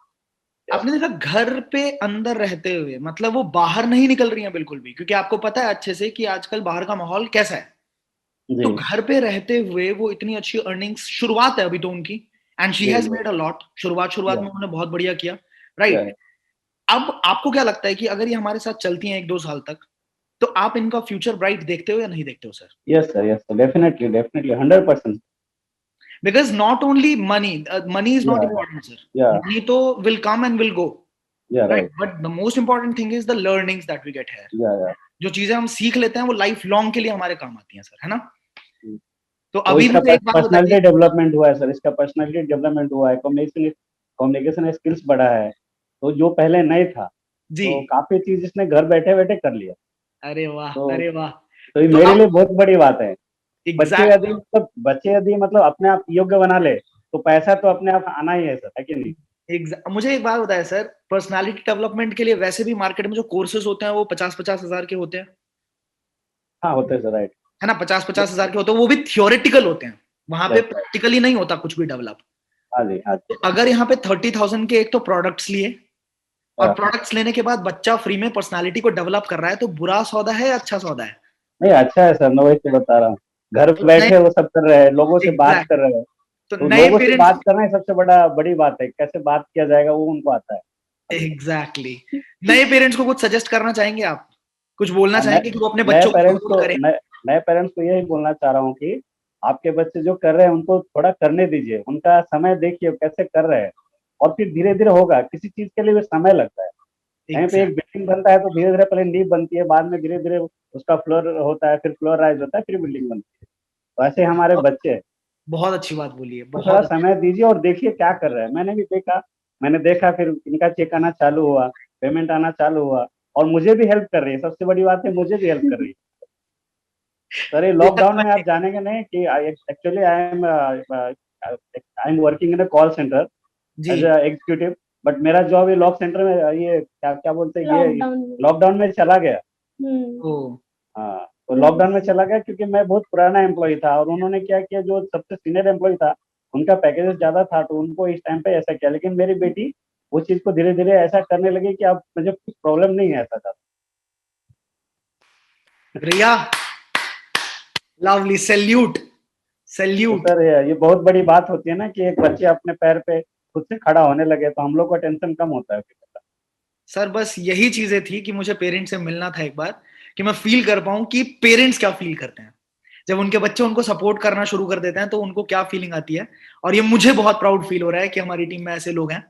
आपने देखा घर पे अंदर रहते हुए, मतलब वो बाहर नहीं निकल रही हैं बिल्कुल भी, क्योंकि आपको पता है अच्छे से कि आजकल बाहर का माहौल कैसा है। जी। तो घर पे रहते हुए वो इतनी अच्छी अर्निंग्स, शुरुआत है अभी तो उनकी, एंड शी जी हैज जी। Made a lot. शुरुआत शुरुआत या में उन्होंने बहुत बढ़िया किया, या राइट? अब आपको क्या लगता है कि अगर ये हमारे साथ चलती हैं 1-2 साल तक, तो आप इनका फ्यूचर ब्राइट देखते हो या नहीं देखते हो sir? Yes sir, definitely definitely 100%। Because not only money, money is not या important, sir. या Money to will come and will go, या right? Right. But the most important thing is the learnings that we get here. या जो चीजें हम सीख लेते हैं वो लाइफ लॉन्ग के लिए हमारे काम आती हैं सर, है ना? तो तो अभी इसका मुझे एक बात पर्सनालिटी बताइए। डेवलपमेंट हुआ है सर, इसका पर्सनालिटी डेवलपमेंट हुआ है, कम्युनिकेशन कम्युनिकेशन स्किल्स बढ़ा है। तो जो पहले नहीं था, जी। तो काफी चीज इसने घर बैठे बैठे कर लिया। अरे वाह, तो अरे वाह। तो ये तो मेरे अब लिए बहुत बड़ी बात है। एग्जैक्टली, बच्चे यदि मतलब अपने आप योग्य बना ले, तो पैसा तो अपने आप आना ही है सर, है कि नहीं? मुझे एक बात बताया सर, पर्सनालिटी डेवलपमेंट के लिए वैसे भी मार्केट में जो कोर्सेज होते हैं वो 50-50 हजार के होते हैं, हाँ होते हैं सर, राइट। है ना? 50-50 हजार के होते हैं, वो भी थियोरेटिकल होते हैं। वहां पे राइट। प्रैक्टिकली नहीं होता कुछ भी डेवलप। हाँ जी हाँ तो जी। अगर यहाँ पे 30,000 के एक तो प्रोडक्ट्स लिए, और हाँ। प्रोडक्ट्स लेने के बाद बच्चा फ्री में पर्सनालिटी को डेवलप कर रहा है, तो बुरा सौदा है या अच्छा सौदा है? नहीं अच्छा है सर, मैं वही तो बता रहा हूँ। घर तो नए, बैठे वो सब कर रहे हैं, लोगों से बात कर एग्जैक्ट, रहे हैं। तो तो नए लोगों से पेरेंट्स, बात करना ही सबसे बड़ी बात है। कैसे बात किया जाएगा वो उनको आता है अभी। एग्जैक्टली, नए पेरेंट्स को कुछ सजेस्ट करना चाहेंगे आप? कुछ बोलना हाँ, चाहेंगे कि वो अपने नए बच्चों को पेरेंट्स सपोर्ट को करें? नए पेरेंट्स को यही बोलना चाह रहा हूँ कि आपके बच्चे जो कर रहे हैं उनको थोड़ा करने दीजिए, उनका समय देखिए कैसे कर रहे हैं, और फिर धीरे धीरे होगा। किसी चीज के लिए भी समय लगता है। कहीं पे एक एग्जैक्ट, बिल्डिंग बनता है तो धीरे धीरे पहले नींव बनती है, बाद में धीरे धीरे उसका फ्लोर होता है, फिर फ्लोर राइज होता है, फिर बिल्डिंग बनती है। तो ऐसे हमारे बच्चे हैं। बहुत अच्छी बात बोली है, तो थोड़ा बहुत अच्छी। समय दीजिए और देखिए क्या कर रहे हैं। मैंने देखा, फिर इनका चेक आना चालू हुआ, पेमेंट आना चालू हुआ, और मुझे भी हेल्प कर रही है। सबसे बड़ी बात है, मुझे भी हेल्प कर रही है। सर ये बेहद लॉकडाउन में आप अच्छी- जानेंगे नहीं कि actually I am working in a call centre जी एज एग्जीक्यूटिव। बट मेरा जॉब ये लॉक सेंटर में, ये क्या क्या बोलते हैं, ये लॉकडाउन लॉकडाउन में चला गया। ओ हाँ, तो लॉकडाउन में चला गया क्योंकि मैं बहुत पुराना एम्प्लॉय था, और उन्होंने क्या किया, जो सबसे सीनियर एम्प्लॉय था उनका पैकेजेस ज्यादा था, तो उनको इस टाइम पे ऐसा किया। लेकिन मेरी बेटी उस चीज को धीरे धीरे ऐसा करने लगी कि अब मुझे कुछ प्रॉब्लम नहीं है ऐसा था। रिया, लवली, सैल्यूट, तो सैल्यूट। सर ये बहुत बड़ी बात होती है ना, कि एक बच्चे अपने पैर पे खुद से खड़ा होने लगे, तो हम लोग का टेंशन कम होता है फिर। सर बस यही चीजें थी कि मुझे पेरेंट्स से मिलना था एक बार, कि मैं फील कर पाऊं कि पेरेंट्स क्या फील करते हैं जब उनके बच्चे उनको सपोर्ट करना शुरू कर देते हैं तो उनको क्या फीलिंग आती है। और ये मुझे बहुत प्राउड फील हो रहा है कि हमारी टीम में ऐसे लोग हैं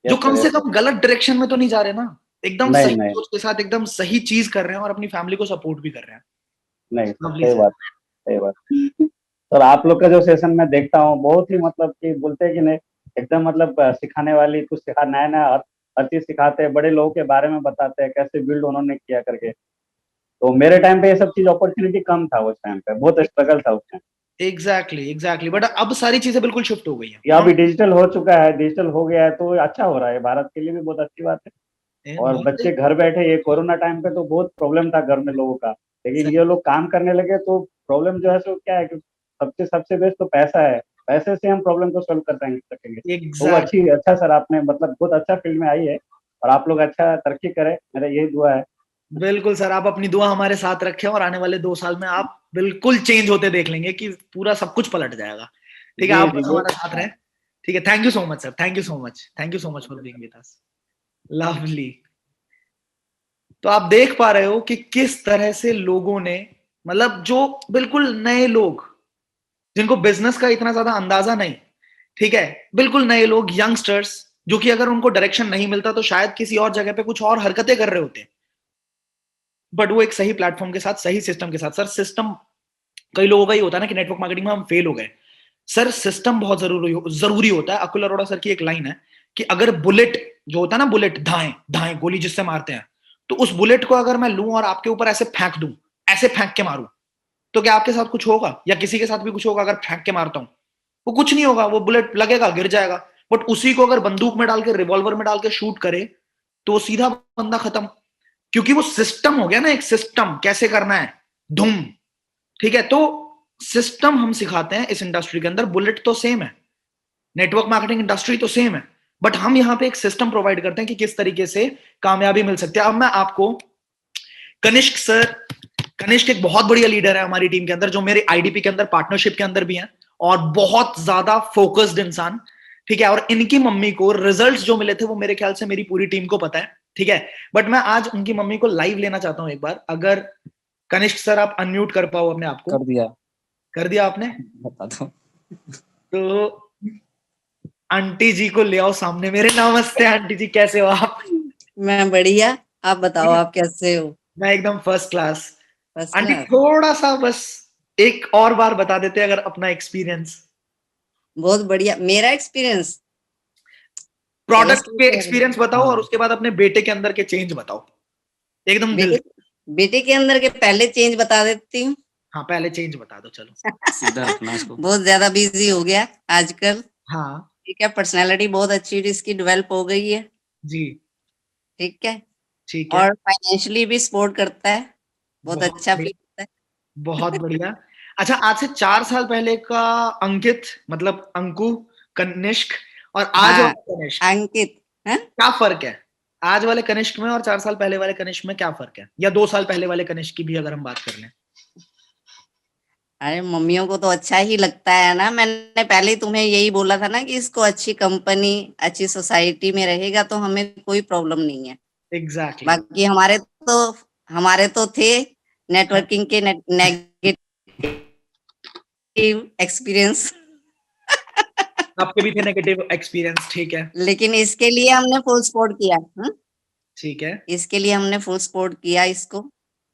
जो Yes, कम sir, से yes, sir. कम गलत डायरेक्शन में तो नहीं जा रहे ना, एकदम नहीं सही नहीं सोच के साथ एकदम सही चीज कर रहे हैं और अपनी फैमिली को सपोर्ट भी कर रहे हैं। नहीं Lovely, सही sir. बात, सही बात। और आप लोग का जो सेशन मैं देखता हूँ बहुत ही मतलब कि बोलते हैं कि नहीं एकदम मतलब सिखाने वाली कुछ सिखा नया नया हर चीज सिखाते हैं, बड़े लोगों के बारे में बताते हैं कैसे बिल्ड उन्होंने किया करके। तो मेरे टाइम पे ये सब चीज अपॉर्चुनिटी कम था, उस टाइम पे बहुत स्ट्रगल था उस टाइम। एग्जैक्टली बट अब सारी चीजें बिल्कुल शिफ्ट हो गई हैं। या अभी डिजिटल हो चुका है, डिजिटल हो गया है तो अच्छा हो रहा है, भारत के लिए भी बहुत अच्छी बात है। और बहुत बच्चे घर बैठे, ये कोरोना टाइम पे तो बहुत प्रॉब्लम था घर में लोगों का, लेकिन ये लोग काम करने लगे तो प्रॉब्लम जो है सो क्या है कि सबसे सबसे बेस्ट तो पैसा है, पैसे से हम प्रॉब्लम को सोल्व कर सकेंगे। तो वो एग्जैक्ट अच्छा सर, आपने मतलब बहुत अच्छा फील्ड में आई है और आप लोग अच्छा तरक्की करें, मेरा यही दुआ है। बिल्कुल सर, आप अपनी दुआ हमारे साथ रखें और आने वाले 2 साल में आप बिल्कुल चेंज होते देख लेंगे कि पूरा सब कुछ पलट जाएगा। ठीक है, जी आप जी बस हमारे साथ रहें। ठीक है, thank you so much sir, thank you so much, thank you so much for being with us. Lovely. तो आप देख पा रहे हो कि किस तरह से लोगों ने, मतलब जो बिल्कुल नए लोग जिनको बिजनेस का इतना ज्यादा अंदाजा नहीं, ठीक है, बिल्कुल नए लोग, यंगस्टर्स, जो कि अगर उनको डायरेक्शन नहीं मिलता तो शायद किसी और जगह पे कुछ और हरकतें कर रहे होते, बट वो एक सही प्लेटफॉर्म के साथ, सही सिस्टम के साथ। सर सिस्टम, कई लोगों का ही होता है ना कि नेटवर्क मार्केटिंग में हम फेल हो गए। सर सिस्टम बहुत जरूरी होता है। अकुल अरोड़ा सर की एक लाइन है कि अगर बुलेट जो होता है ना, बुलेट धाए धाए गोली जिससे मारते हैं, तो उस बुलेट को अगर मैं लूं और आपके ऊपर ऐसे फेंक दूं, ऐसे फेंक के मारूं, तो क्या आपके साथ कुछ होगा या किसी के साथ भी कुछ होगा? अगर फेंक के मारता हूं वो कुछ नहीं होगा, वो बुलेट लगेगा, गिर जाएगा। बट उसी को अगर बंदूक में डाल के, रिवॉल्वर में डाल के शूट करे तो वो सीधा बंदा खत्म, क्योंकि वो सिस्टम हो गया ना, एक सिस्टम कैसे करना है, धूम। ठीक है, तो सिस्टम हम सिखाते हैं इस इंडस्ट्री के अंदर। बुलेट तो सेम है, नेटवर्क मार्केटिंग इंडस्ट्री तो सेम है, बट हम यहां पे एक सिस्टम प्रोवाइड करते हैं कि किस तरीके से कामयाबी मिल सकती है। अब मैं आपको कनिष्क सर, कनिष्क एक बहुत बढ़िया लीडर है हमारी टीम के अंदर, जो मेरे आईडीपी के अंदर पार्टनरशिप के अंदर भी हैं और बहुत ज्यादा फोकस्ड इंसान। ठीक है, और इनकी मम्मी को रिजल्ट्स जो मिले थे वो मेरे ख्याल से मेरी पूरी टीम को पता है। ठीक है, बट मैं आज उनकी मम्मी को लाइव लेना चाहता हूं एक बार। अगर कनिष्क सर आप अनम्यूट कर पाओ अपने आप को। कर दिया आपने? बता दो। तो आंटी जी को ले आओ सामने मेरे। नमस्ते आंटी जी, कैसे हो आप? मैं बढ़िया, आप बताओ आप कैसे हो? मैं एकदम first class. First aunty class. थोड़ा सा बस एक और बार बता देते अगर अपना एक्सपीरियंस, बहुत बढ़िया। मेरा एक्सपीरियंस, प्रोडक्ट के चलो एक्सपीरियंस बताओ और उसके बाद अपने बेटे के अंदर के चेंज बताओ एकदम दिल बेटे से। बेटे के अंदर के पहले चेंज बता देती हूँ। हाँ, पहले चेंज बता दो चलो। सीधा अपना इसको। बहुत ज्यादा बिजी हो गया आजकल। हाँ ठीक है, पर्सनालिटी बहुत अच्छी इसकी डेवलप हो गई है। जी, ठीक है, ठीक है, और फाइनेंशियली भी सपोर्ट करता है, बहुत अच्छा बढ़िया, फील होता है। बहुत बढ़िया। अच्छा, आज से 4 साल पहले का अंकित, मतलब अंकु, कनिष्क और आज हाँ, वाला कनिष्क, अंकित। हाँ? क्या फर्क है आज वाले कनिष्क में और 4 साल पहले वाले कनिष्क में? क्या फर्क है, या 2 साल पहले वाले कनिष्क की भी अगर हम बात कर लें? अरे मम्मियों को तो अच्छा ही लगता है ना। मैंने पहले ही तुम्हें यही बोला था ना कि इसको अच्छी कंपनी, अच्छी सोसाइटी में रहेगा तो हमें कोई प्रॉब्लम नहीं है। एग्जैक्टली बाकी हमारे तो थे नेटवर्किंग के नेगेटिव एक्सपीरियंस। आपके भी थे नेगेटिव एक्सपीरियंस, ठीक है, लेकिन इसके लिए हमने फुल सपोर्ट किया। ठीक है इसके लिए हमने फुल सपोर्ट किया इसको।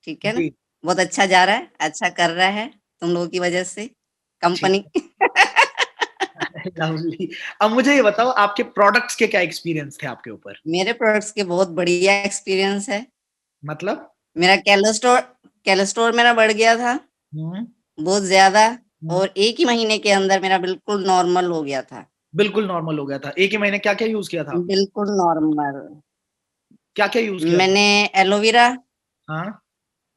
ठीक है ना, जी, बहुत अच्छा जा रहा है, अच्छा कर रहा है तुम लोगों की वजह से कंपनी। लवली। अब मुझे ये बताओ आपके प्रोडक्ट्स के क्या एक्सपीरियंस थे आपके ऊपर? मेरे प्रोडक्ट्स के बहुत बढ़िया एक्सपीरियंस है। मतलब? मेरा कैलोस्टोर मेरा बढ़ गया था बहुत ज्यादा, और एक ही महीने के अंदर मेरा बिल्कुल नॉर्मल हो गया था। बिल्कुल नॉर्मल हो गया था? एक ही महीने? क्या क्या यूज किया था? बिल्कुल नॉर्मल। क्या क्या यूज किया? मैंने एलोवेरा हाँ,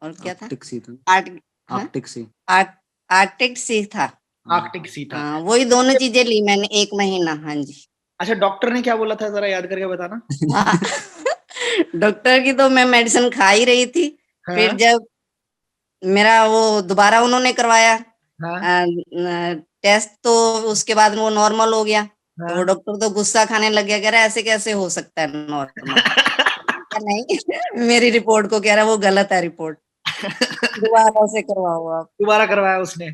और क्या था, आर्कटिक सी था। आर्ट हाँ? आर्कटिक सी। आर्कटिक सी था। आर्कटिक सी था। हाँ, वही दोनों चीजें ली मैंने 1 महीना। हाँ जी। अच्छा, डॉक्टर ने क्या बोला था जरा याद करके बताना। हाँ। डॉक्टर की तो मैं मेडिसिन खा ही रही थी। हाँ, फिर जब मेरा वो दोबारा उन्होंने करवाया हाँ, टेस्ट, तो उसके बाद वो नॉर्मल हो गया। तो वो हाँ। डॉक्टर तो गुस्सा खाने लग गया, कह रहा है ऐसे कैसे हो सकता है नॉर्मल। नहीं, मेरी रिपोर्ट को कह रहा है वो गलत है रिपोर्ट। दोबारा से करवाओ आप। दोबारा करवाया उसने?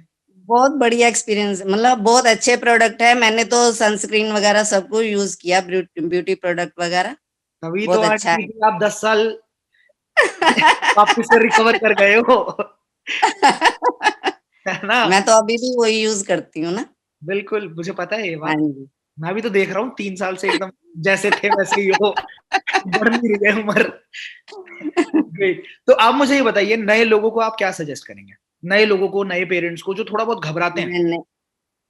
बहुत बढ़िया एक्सपीरियंस, मतलब बहुत अच्छे प्रोडक्ट है। मैंने तो सनस्क्रीन वगैरह सब कुछ यूज किया, ब्यूटी प्रोडक्ट वगैरह, तभी तो बहुत अच्छा आंटी जी आप 10 साल वापस से रिकवर कर गए हो, है ना? मैं तो अभी भी वही यूज करती हूँ ना। बिल्कुल, मुझे पता है ये हाँ बात। जी। मैं भी तो देख रहा हूँ 3 साल से एकदम जैसे थे वैसे ही हो, बढ़ नहीं रही है उम्र। ग्रेट। तो आप मुझे ये बताइए, नए लोगों को आप क्या सजेस्ट करेंगे? नए लोगों को, नए पेरेंट्स को जो थोड़ा बहुत घबराते हैं। नहीं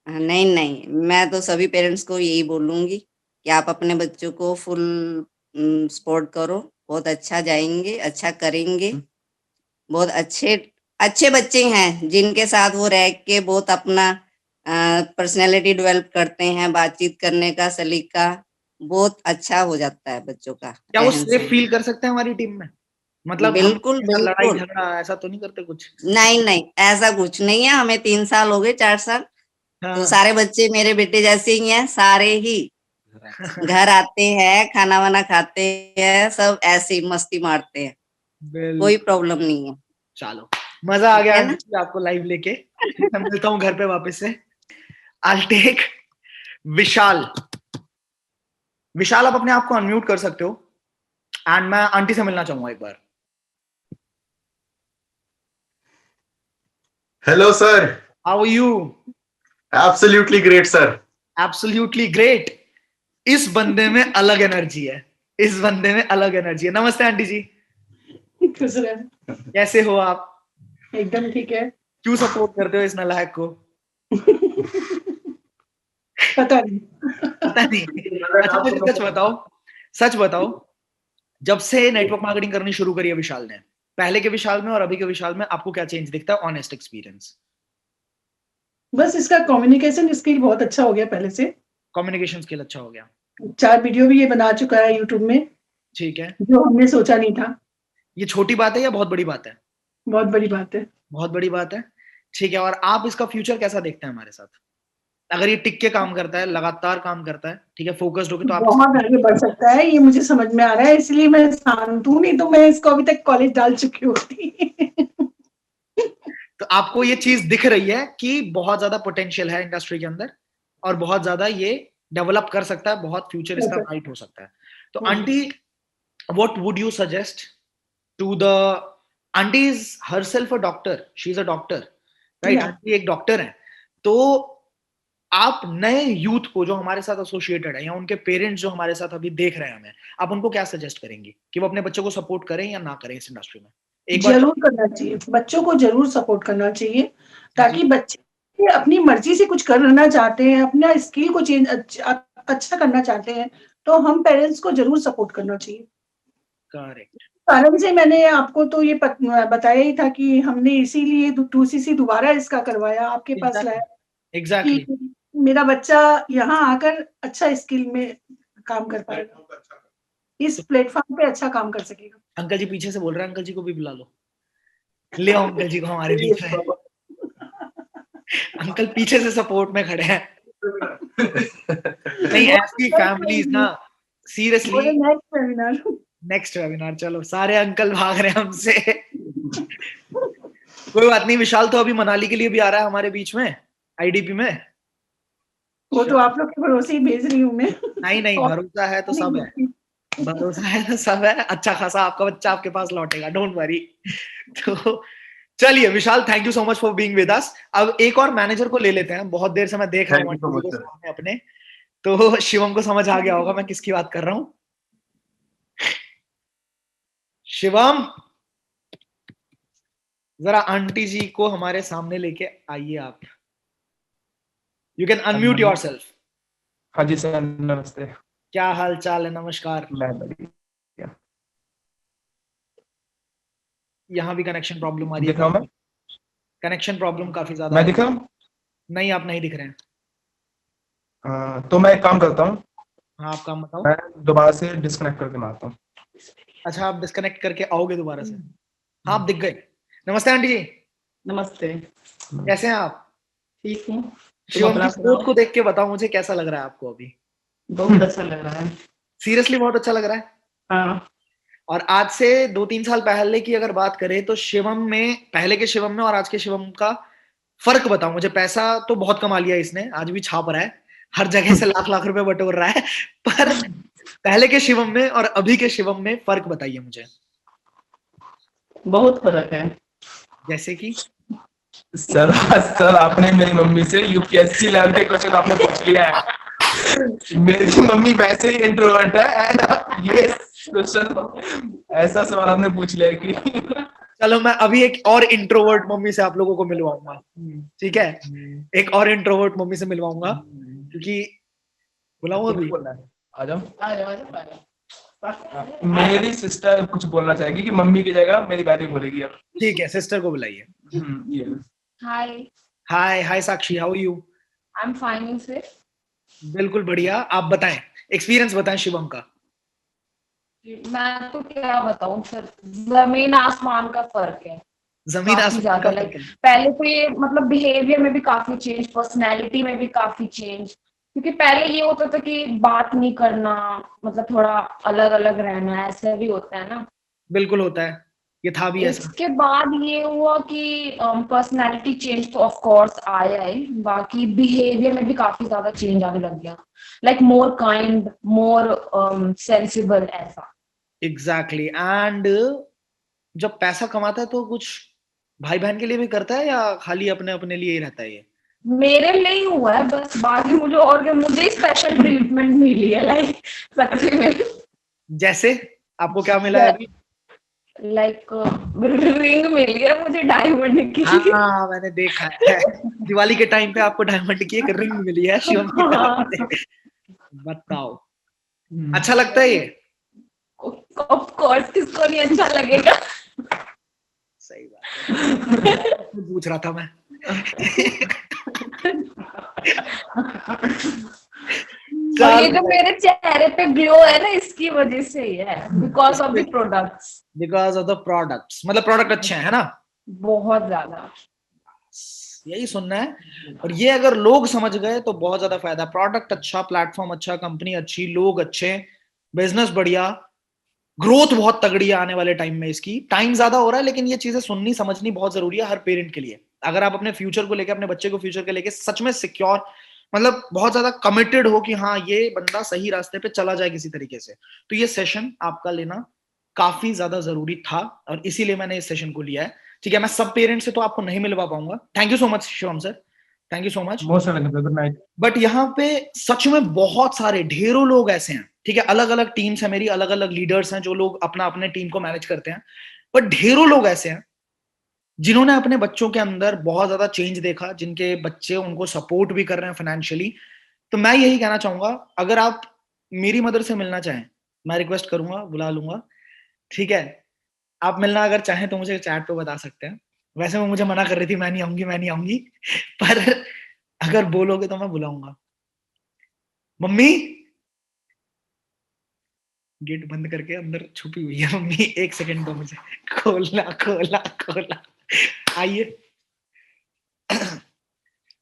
नहीं नहीं, मैं तो सभी पेरेंट्स को यही बोलूंगी कि आप अपने बच्चों को फुल सपोर्ट करो, बहुत अच्छा जाएंगे, अच्छा करेंगे। बहुत अच्छे अच्छे बच्चे हैं जिनके साथ वो रह के बहुत अपना पर्सनैलिटी डेवलप करते हैं, बातचीत करने का सलीका बहुत अच्छा हो जाता है बच्चों का क्या वो रहन सेफ सहन। फील कर सकते हैं हमारी टीम में? मतलब हम बिल्कुल लड़ाई बिल्कुल। झगड़ा ऐसा तो नहीं करते कुछ? नहीं नहीं, ऐसा कुछ नहीं है। हमें 3 साल हो गए, 4 साल, तो हाँ। सारे बच्चे मेरे बेटे जैसे ही हैं, सारे ही घर आते हैं, खाना वाना खाते हैं, सब ऐसे ही मस्ती मारते हैं, कोई प्रॉब्लम नहीं है। चलो, मजा आ ठीक गया है ना। आंटी जी आपको लाइव लेके। मैं मिलता हूँ घर पे वापस से। I'll take विशाल। विशाल, आप अपने आप को अनम्यूट कर सकते हो एंड मैं आंटी से मिलना चाहूंगा एक बार। Hello, sir. How are you? Absolutely great, sir. Absolutely great. इस बंदे में अलग एनर्जी है, इस बंदे में अलग एनर्जी है। नमस्ते आंटी जी, खुश रहे। कैसे हो आप? एकदम ठीक है। क्यों सपोर्ट करते हो इस नालायक को? पता नहीं। पता नहीं। अच्छा मुझे सच बताओ, सच बताओ, जब से नेटवर्क मार्केटिंग करनी शुरू करी है विशाल ने, पहले के विशाल में और अभी के विशाल में आपको क्या चेंज दिखता है? Honest experience. बस इसका कम्युनिकेशन स्किल बहुत अच्छा हो गया पहले से। कम्युनिकेशन स्किल अच्छा हो गया। 4 वीडियो भी ये बना चुका है यूट्यूब में, ठीक है। जो हमने सोचा नहीं था। ये छोटी बात है या बहुत बड़ी बात है? बहुत बड़ी बात है। बहुत बड़ी बात है। ठीक है, और आप इसका फ्यूचर कैसा देखते हैं हमारे साथ? अगर ये टिक के काम करता है, लगातार काम करता है, ठीक है, फोकस्ड होके, तो आप बहुत आगे बढ़ सकता है, ये मुझे समझ में आ रहा है, इसलिए मैं शांत हूँ, नहीं तो मैं इसको अभी तक कॉलेज डाल चुकी होती। तो आपको ये चीज दिख रही है कि बहुत ज्यादा पोटेंशियल है इंडस्ट्री के अंदर और बहुत ज्यादा ये डेवलप कर सकता है, बहुत फ्यूचर इसका ब्राइट हो सकता है। तो aunty, what would you suggest to the aunty? Is herself a doctor, she is a doctor, right? Aunty एक डॉक्टर है। तो आप नए यूथ को जो हमारे साथ एसोसिएटेड है या उनके पेरेंट्स जो हमारे साथ अभी देख रहे हैं हमें, आप उनको क्या सजेस्ट करेंगे कि वो अपने बच्चों को सपोर्ट करें या ना करें इस इंडस्ट्री में? एक बार जरूर करना चाहिए, बच्चों को जरूर सपोर्ट करना चाहिए, ताकि बच्चे अपनी मर्जी से कुछ करना चाहते हैं, अपना स्किल को चेंज अच्छा करना चाहते हैं, तो हम पेरेंट्स को जरूर सपोर्ट करना चाहिए। करेक्ट। कारण से मैंने आपको तो ये बताया ही था कि हमने इसीलिए 2CC दोबारा इसका करवाया, आपके पास लाया एग्जैक्टली। कि मेरा बच्चा यहाँ आकर अच्छा स्किल में काम कर पाएगा, इस प्लेटफॉर्म पे अच्छा काम कर सकेगा। अंकल जी पीछे से बोल रहे हैं, अंकल जी को भी बुला लो, ले आओ अंकल जी को हमारे बीच में। अंकल पीछे से सपोर्ट में खड़े हैं। नहीं, ऐसी फैमिलीज ना, सीरियसली। नेक्स्ट वेबिनार चलो, सारे अंकल भाग रहे हैं हमसे। कोई बात नहीं, विशाल तो अभी मनाली के लिए भी आ रहा है हमारे बीच में, आईडीपी में। वो तो आप लोग के भरोसे ही भेज रही हूँ मैं। नहीं, भरोसा है तो सब है, भरोसा है तो सब है। अच्छा खासा आपका बच्चा आपके पास लौटेगा, डोंट वरी। तो चलिए Vishal, thank you so much for being with us. अब एक और मैनेजर को ले लेते हैं, बहुत देर से मैं देख रहा हूँ अपने, तो शिवम को समझ आ गया होगा मैं किसकी बात कर रहा हूँ। शिवम, जरा आंटी जी को हमारे सामने लेके आइए आप। You can unmute yourself. हाँ जी सर, नमस्ते। क्या हाल चाल है? नमस्कार। यहाँ भी कनेक्शन प्रॉब्लम आ रही है। मैं कनेक्शन प्रॉब्लम काफी ज्यादा। मैं दिखा? नहीं, आप नहीं दिख रहे हैं। तो मैं एक काम करता हूँ। हाँ, आप काम बताओ। मैं दोबारा से डिस्कनेक्ट करके मारता हूँ। अच्छा, आप डिस्कनेक्ट करके आओगे दोबारा से? हाँ, आप दिख गए। नमस्ते आंटी जी। नमस्ते। कैसे हैं आप? ठीक हूँ। शिवम की स्पोर्ट को देख के बताओ मुझे कैसा लग रहा है आपको अभी? बहुत अच्छा लग रहा है। सीरियसली बहुत अच्छा लग रहा है? हाँ। और आज से 2-3 साल पहले की अगर बात करें तो शिवम में, पहले के शिवम में और आज के शिवम का फर्क बताओ मुझे। पैसा तो बहुत कमा लिया इसने, आज भी छाप रहा है, हर जगह से लाख लाख रुपए बटोर रहा है, पर पहले के शिवम में और अभी के शिवम में फर्क बताइए मुझे। बहुत फर्क है। जैसे कि सर सर आपने मेरी मम्मी से यूपीएससी लेवल के क्वेश्चन आपने पूछ लिया है। मेरी मम्मी वैसे ही इंट्रोवर्ट है एंड ये क्वेश्चन ऐसा सवाल आपने पूछ लिया कि चलो मैं अभी एक और इंट्रोवर्ट मम्मी से आप लोगों को मिलवाऊंगा, ठीक है? एक और इंट्रोवर्ट मम्मी से मिलवाऊंगा, क्योंकि बुलाऊं अभी? आ जाओ। आ जाओ, आ जाओ, आ जाओ। मेरी सिस्टर कुछ बोलना चाहेगी कि मम्मी की जगह मेरी बेटी बोलेगी अब। ठीक है, सिस्टर को बुलाइए। ये hi, hi Sakshi, how are you? I am fine sir. बिल्कुल बढ़िया। आप बताएं, एक्सपीरियंस बताएं शिवम का। मैं तो क्या बताऊं सर, जमीन आसमान का फर्क है। जमीन काफी आसमान ज्यादा, का लाइक फर्क है। पहले तो ये मतलब बिहेवियर में भी काफी चेंज, पर्सनैलिटी में भी काफी चेंज। क्योंकि पहले ये होता था कि बात नहीं करना, मतलब थोड़ा अलग अलग रहना, ऐसा भी होता है ना। बिल्कुल होता है, ये था भी ऐसा। इसके बाद ये हुआ कि पर्सनैलिटी चेंज तो ऑफ कोर्स आया है, बाकी बिहेवियर में भी काफी ज्यादा चेंज आने लग गया, लाइक मोर काइंड, मोर सेंसिबल, ऐसा। एग्जैक्टली। एंड जब पैसा कमाता है तो कुछ भाई बहन के लिए भी करता है या खाली अपने अपने लिए ही रहता है ये? मेरे लिए ही हुआ है बस, बाकी मुझे और क्या, मुझे स्पेशल ट्रीटमेंट मिली है, लाइक सच्ची में। जैसे आपको क्या मिला है अभी? लाइक रिंग मिली है मुझे डायमंड की। हाँ, मैंने देखा है, दिवाली के टाइम पे आपको डायमंड की एक रिंग मिली है शिवम की तरफ से। बताओ, अच्छा लगता है ये? ऑफ कोर्स, किसको नहीं अच्छा लगेगा। सही बात है, पूछ रहा था मैं। और ये जो मेरे चेहरे पे ग्लो है ना, इसकी वजह से ही है, because of the products. Because of the products, मतलब प्रोडक्ट अच्छे हैं, है ना? बहुत ज्यादा, यही सुनना है। और ये अगर लोग समझ गए तो बहुत ज्यादा फायदा। प्रोडक्ट अच्छा, प्लेटफॉर्म अच्छा, कंपनी अच्छी, लोग अच्छे, बिजनेस बढ़िया, ग्रोथ बहुत तगड़ी है आने वाले टाइम में। इसकी टाइम ज्यादा हो रहा है, लेकिन ये चीजें सुननी समझनी बहुत जरूरी है हर पेरेंट के लिए। अगर आप अपने फ्यूचर को लेकर, अपने बच्चे को फ्यूचर के लेके सच में सिक्योर, मतलब बहुत ज्यादा कमिटेड हो कि हाँ ये बंदा सही रास्ते पे चला जाए किसी तरीके से, तो ये सेशन आपका लेना काफी ज्यादा जरूरी था, और इसीलिए मैंने इस सेशन को लिया है। ठीक है, मैं सब पेरेंट्स से तो आपको नहीं मिलवा पाऊंगा। Thank you so much Shivam sir, thank you so much. Most welcome, good night. But यहाँ पे सच में बहुत सारे, ढेरों लोग ऐसे हैं, ठीक है, अलग अलग टीम्स है मेरी, अलग अलग लीडर्स हैं जो लोग अपना अपने टीम को मैनेज करते हैं, बट ढेरों लोग ऐसे हैं जिन्होंने अपने बच्चों के अंदर बहुत ज्यादा चेंज देखा, जिनके बच्चे उनको सपोर्ट भी कर रहे हैं फाइनेंशियली। तो मैं यही कहना चाहूंगा, अगर आप मेरी मदर से मिलना चाहें, मैं रिक्वेस्ट करूंगा, बुला लूंगा, ठीक है? आप मिलना अगर चाहें तो मुझे चैट पे बता सकते हैं। वैसे वो मुझे मना कर रही थी, मैं नहीं आऊंगी, मैं नहीं आऊंगी, पर अगर बोलोगे तो मैं बुलाऊंगा। मम्मी, गेट बंद करके अंदर छुपी हुई है मम्मी, एक सेकंड दो मुझे, खोलना खोला खोला, आइए।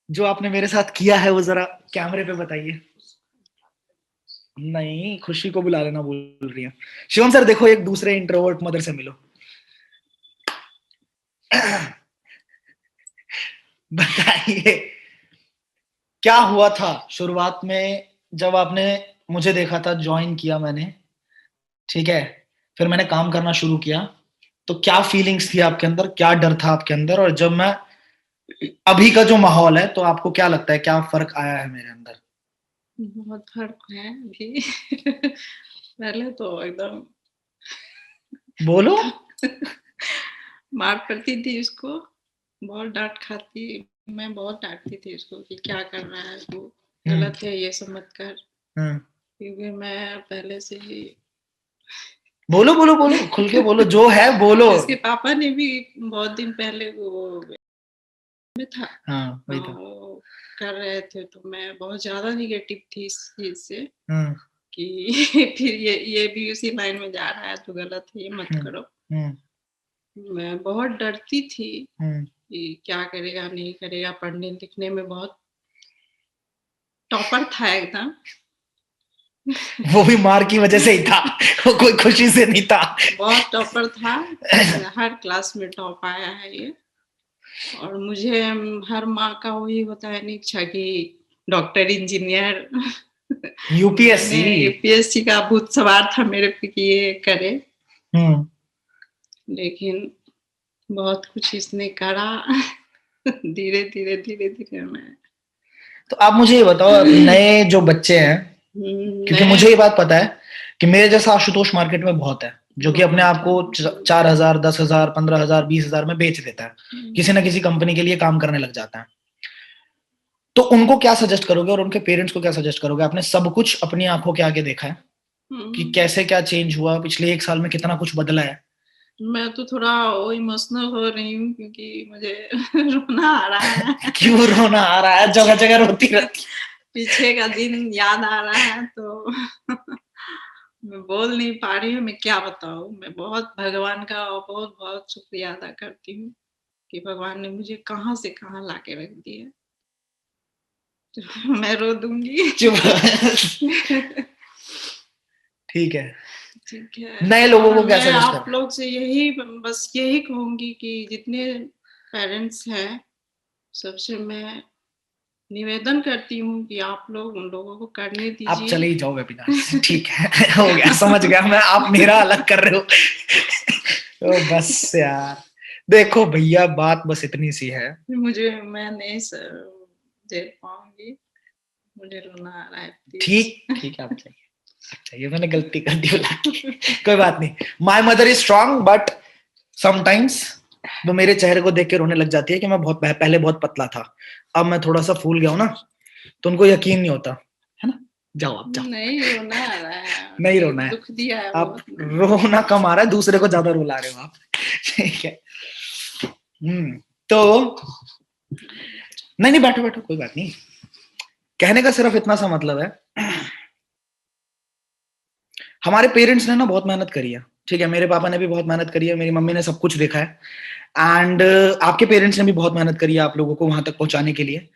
जो आपने मेरे साथ किया है वो जरा कैमरे पे बताइए। नहीं, खुशी को बुला लेना बोल रही है। शिवम सर देखो, एक दूसरे इंट्रोवर्ट मदर से मिलो। बताइए क्या हुआ था शुरुआत में जब आपने मुझे देखा था, ज्वाइन किया मैंने, ठीक है, फिर मैंने काम करना शुरू किया, तो क्या फीलिंग्स थी आपके अंदर, क्या डर था आपके अंदर, और जब मैं अभी का जो माहौल है तो आपको क्या लगता है, क्या फर्क आया है मेरे अंदर? बहुत फर्क है अभी। पहले तो एकदम बोलो। मार पड़ती थी इसको, बहुत डांट खाती, मैं बहुत डांटती थी इसको कि क्या कर रहा है तू, गलत है ये सब मत कर, क्योंकि मैं पहले से ही बोलो बोलो बोलो, खुल के बोलो, जो है बोलो। इसके पापा ने भी बहुत दिन पहले वो में था, हाँ, वही था। वो कर रहे थे, तो मैं बहुत ज्यादा निगेटिव थी इस चीज से कि फिर ये भी उसी लाइन में जा रहा है तो गलत है, ये मत करो। मैं बहुत डरती थी कि क्या करेगा नहीं करेगा, पढ़ने लिखने में बहुत टॉपर था एकदम, वो भी मार की वजह से ही था, वो कोई खुशी से नहीं था। बहुत टॉपर था, हर क्लास में टॉप आया है ये। और मुझे हर माँ का वही होता है ना इच्छा कि डॉक्टर, इंजीनियर, यूपीएससी का भूत सवार था मेरे पे कि ये करे, लेकिन बहुत कुछ इसने करा। धीरे धीरे मैं। तो आप मुझे ये बताओ, नए जो बच्चे हैं, क्योंकि मुझे ये बात पता है कि मेरे जैसा आशुतोष मार्केट में बहुत है जो कि अपने आप को 4,000, 10,000, 15,000, 20,000 में बेच देता है, किसी ना किसी कंपनी के लिए काम करने लग जाता है। तो उनको क्या सजेस्ट करोगे और उनके पेरेंट्स को क्या सजेस्ट करोगे? आपने सब कुछ अपनी आंखों के आगे देखा है कि कैसे क्या चेंज हुआ, पिछले 1 साल में कितना कुछ बदला है। मैं तो थोड़ा इमोशनल हो रही हूँ क्योंकि मुझे रोना आ रहा है। क्यों रोना आ रहा है? जगह जगह रोती रहती। पीछे का दिन याद आ रहा है तो मैं बोल नहीं पा रही हूँ, मैं क्या बताऊँ। मैं बहुत भगवान का बहुत बहुत शुक्रिया अदा करती हूँ कि भगवान ने मुझे कहाँ से कहाँ लाके रख दिया। तो मैं रो दूंगी। ठीक है, ठीक है। नए लोगों को क्या मैं सजेस्ट आप लोग से यही कहूंगी कि जितने पेरेंट्स हैं सबसे मैं निवेदन करती हूँ कि आप लोग उन लोगों को करने दीजिए। आप चले ही जाओ वेबिनार से, ठीक है। हो गया, समझ गया मैं, आप मेरा अलग कर रहे हो। तो बस यार देखो भैया, बात बस इतनी सी है। मैं नहीं झेल पाऊंगी, मुझे रोना आ रहा है। ठीक है, आप चाहिए। अच्छा, ये मैंने गलती कर दी बुला के। कोई बात नहीं, my mother is strong but sometimes वो मेरे चेहरे को देख के रोने लग जाती है कि मैं पहले बहुत पतला था, अब मैं थोड़ा सा फूल गया हूं ना, तो उनको यकीन नहीं होता है ना। जाओ आप जाओ। नहीं रोना आ रहा है, नहीं रोना है, दुख दिया है। आप रोना कम आ रहा है, दूसरे को ज्यादा रुला रहे हो आप। ठीक है। तो नहीं बैठो बैठो, कोई बात नहीं। कहने का सिर्फ इतना सा मतलब है, हमारे पेरेंट्स ने ना बहुत मेहनत करी है, ठीक है। मेरे पापा ने भी बहुत मेहनत करी है, मेरी मम्मी ने सब कुछ देखा है, एंड आपके पेरेंट्स ने भी बहुत मेहनत करी है आप लोगों को वहां तक पहुंचाने के लिए।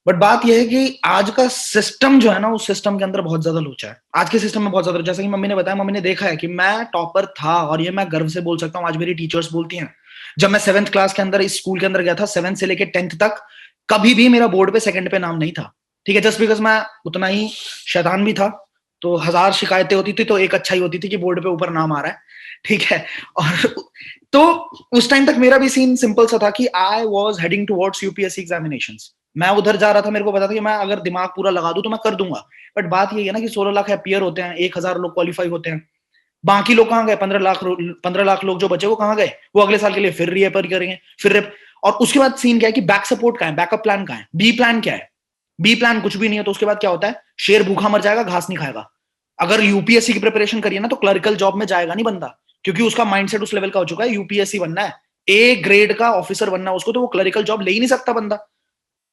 बट बात यह है कि आज का सिस्टम जो है ना, उस सिस्टम के अंदर बहुत ज्यादा लोचा है। आज के सिस्टम में बहुत ज्यादा, जैसा कि मम्मी ने बताया, मम्मी ने देखा है कि मैं टॉपर था, और ये मैं गर्व से बोल सकता हूँ, आज मेरी टीचर्स बोलती हैं। जब मैं 7th क्लास के अंदर इस स्कूल के अंदर गया था, 7th से लेकर 10th तक, कभी भी मेरा बोर्ड पे सेकंड पे नाम नहीं था, ठीक है। जस्ट बिकॉज मैं उतना ही शैतान भी था, तो 1000 शिकायतें होती थी तो एक अच्छा ही होती थी कि बोर्ड पे ऊपर नाम आ रहा है, ठीक है। और तो उस टाइम तक मेरा भी सीन सिंपल सा था कि I was heading towards UPSC examinations. मैं उधर जा रहा था, मेरे को पता था कि मैं अगर दिमाग पूरा लगा दूं तो मैं कर दूंगा। बट बात ये है ना कि 16 लाख अपीयर होते हैं, 1000 लोग क्वालिफाई होते हैं, बाकी लोग कहाँ गए? 15 लाख लोग जो बचे वो कहाँ गए? वो अगले साल के लिए फिर रीअपेयर करेंगे, फिर और उसके बाद सीन क्या है कि बैक सपोर्ट कहाँ है, बैकअप प्लान कहाँ है, बी प्लान क्या है? बी प्लान कुछ भी नहीं है। तो उसके बाद क्या होता है? शेर भूखा मर जाएगा, घास नहीं खाएगा। अगर यूपीएससी की प्रिपरेशन करिए ना तो क्लरिकल जॉब में जाएगा नहीं बंदा, क्योंकि उसका माइंडसेट उस लेवल का हो चुका है, यूपीएससी बनना है, ए ग्रेड का ऑफिसर बनना है उसको, तो वो क्लरिकल जॉब ले ही नहीं सकता बंदा।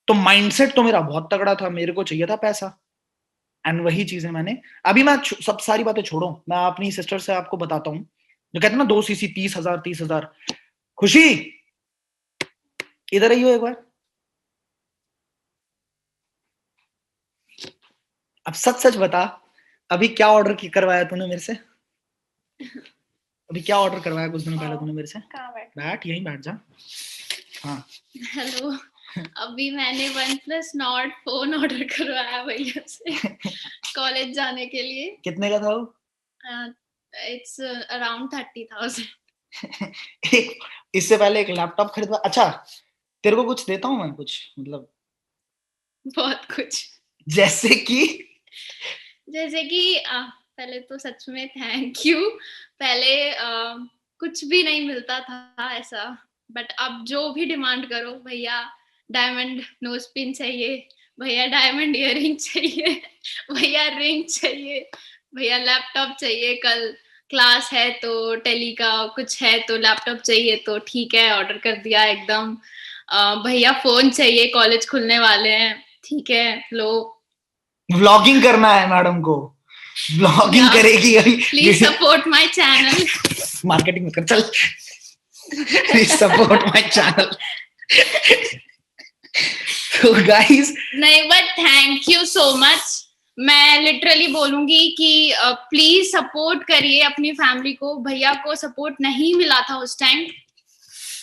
तो माइंडसेट तो मेरा बहुत तगड़ा था, मेरे को चाहिए था पैसा, एंड वही चीजें मैंने अभी, मैं सब सारी बातें छोड़ो, मैं अपनी सिस्टर से आपको बताता हूँ, जो कहते हैं ना 2 सीसी 30,000। खुशी इधर आई हो एक बार। अब सच सच बता, अभी क्या ऑर्डर करवाया तूने मेरे से? अभी क्या ऑर्डर करवाया कुछ दिन पहले तूने मेरे से? बैठ यहीं बैठ जा। हाँ हेलो, अभी मैंने OnePlus Nord फोन ऑर्डर करवाया भैया से कॉलेज जाने के लिए। कितने का था वो? It's around 30,000। इससे पहले एक लैपटॉप खरीदवा। अच्छा, तेरे को कुछ देता हूँ मैं, कुछ मतलब बहुत कुछ, जैसे कि पहले तो सच में थैंक यू। पहले कुछ भी नहीं मिलता था ऐसा, बट अब जो भी डिमांड करो, भैया डायमंड नोज पिन चाहिए, भैया डायमंड इयररिंग चाहिए, भैया रिंग चाहिए, भैया लैपटॉप चाहिए, कल क्लास है तो टेली का कुछ है तो लैपटॉप चाहिए, तो ठीक है ऑर्डर कर दिया एकदम। भैया फोन चाहिए, कॉलेज खुलने वाले हैं, ठीक है लो। व्लॉगिंग करना है मैडम को, व्लॉगिंग करेगी अभी। Please support my channel. Marketing में कर चल। Please support my channel. So guys, नहीं, but thank you so much. मैं लिटरली बोलूंगी कि प्लीज सपोर्ट करिए अपनी फैमिली को। भैया को सपोर्ट नहीं मिला था उस टाइम।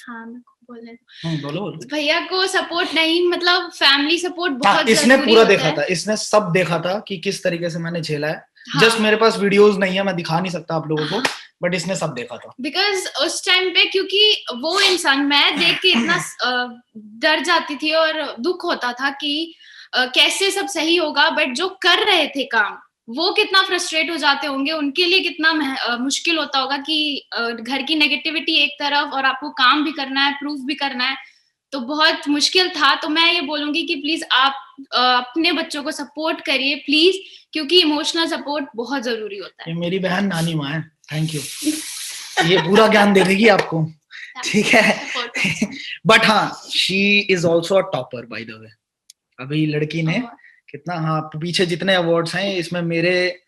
हाँ बोलने बोलो भैया को सपोर्ट नहीं, मतलब फैमिली सपोर्ट बहुत इसने जरूरी पूरा होता देखा है। था, इसने सब देखा था कि किस तरीके से मैंने झेला है। हाँ। जस्ट मेरे पास वीडियोस नहीं है, मैं दिखा नहीं सकता आप लोगों को, बट इसने सब देखा था। बिकॉज उस टाइम पे क्योंकि वो इंसान मैं देख के इतना डर जाती थी और दुख होता था कि कैसे सब सही होगा, बट जो कर रहे थे काम वो कितना फ्रस्ट्रेट हो जाते होंगे, उनके लिए कितना मुश्किल होता होगा कि घर की नेगेटिविटी एक तरफ और आपको काम भी करना है, प्रूफ भी करना है, तो बहुत मुश्किल था। तो मैं ये बोलूंगी कि प्लीज आप अपने बच्चों को सपोर्ट करिए प्लीज, क्योंकि इमोशनल सपोर्ट बहुत जरूरी होता है। ये मेरी बहन नानी माँ है, थैंक यू, ये पूरा ज्ञान दे देगी आपको, ठीक है। बट हाँ, she is also a topper by the way. अभी लड़की ने कितना, हाँ पीछे जितने अवार्ड्स हैं इसमें मेरे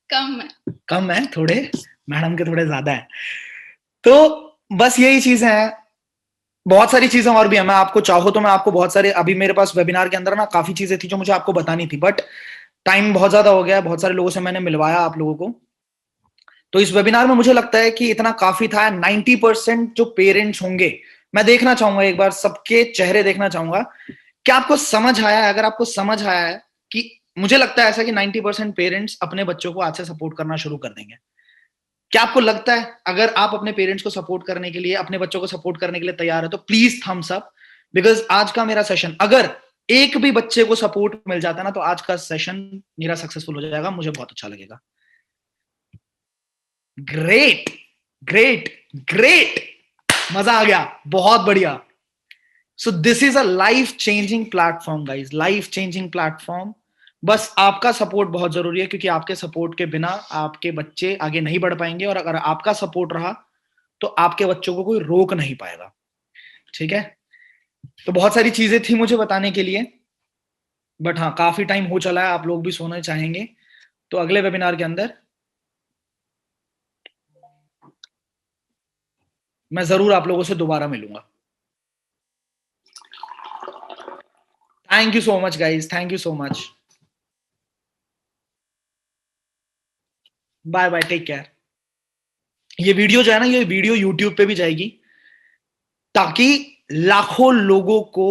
कम है थोड़े, मैडम के थोड़े ज्यादा है। तो बस यही चीजें हैं, बहुत सारी चीजें और भी है। मैं आपको चाहो तो मैं आपको बहुत सारे, अभी मेरे पास वेबिनार के अंदर ना काफी चीजें थी जो मुझे आपको बतानी थी, बट टाइम बहुत ज्यादा हो गया है, बहुत सारे लोगों से मैंने मिलवाया आप लोगों को। तो इस वेबिनार में मुझे लगता है कि इतना काफी था। 90% जो पेरेंट्स होंगे, मैं देखना चाहूंगा एक बार सबके चेहरे देखना चाहूंगा, क्या आपको समझ आया है? अगर आपको समझ आया है कि मुझे लगता है ऐसा कि 90% पेरेंट्स अपने बच्चों को आज से सपोर्ट करना शुरू कर देंगे। क्या आपको लगता है अगर आप अपने पेरेंट्स को सपोर्ट करने के लिए, अपने बच्चों को सपोर्ट करने के लिए तैयार है तो प्लीज थम्स अप, बिकॉज आज का मेरा सेशन, अगर एक भी बच्चे को सपोर्ट मिल जाता है ना, तो आज का सेशन मेरा सक्सेसफुल हो जाएगा, मुझे बहुत अच्छा लगेगा। ग्रेट ग्रेट ग्रेट, मजा आ गया, बहुत बढ़िया। So this is a life changing platform guys, life changing platform. बस आपका सपोर्ट बहुत जरूरी है, क्योंकि आपके सपोर्ट के बिना आपके बच्चे आगे नहीं बढ़ पाएंगे, और अगर आपका सपोर्ट रहा तो आपके बच्चों को कोई रोक नहीं पाएगा, ठीक है। तो बहुत सारी चीजें थी मुझे बताने के लिए, बट हाँ काफी टाइम हो चला है, आप लोग भी सोना चाहेंगे, तो अगले वेबिनार के अंदर मैं जरूर आप लोगों से दोबारा मिलूंगा। Thank you so much guys, thank you so much, bye bye, take care. ये वीडियो जो है ना, ये वीडियो यूट्यूब पे भी जाएगी, ताकि लाखों लोगों को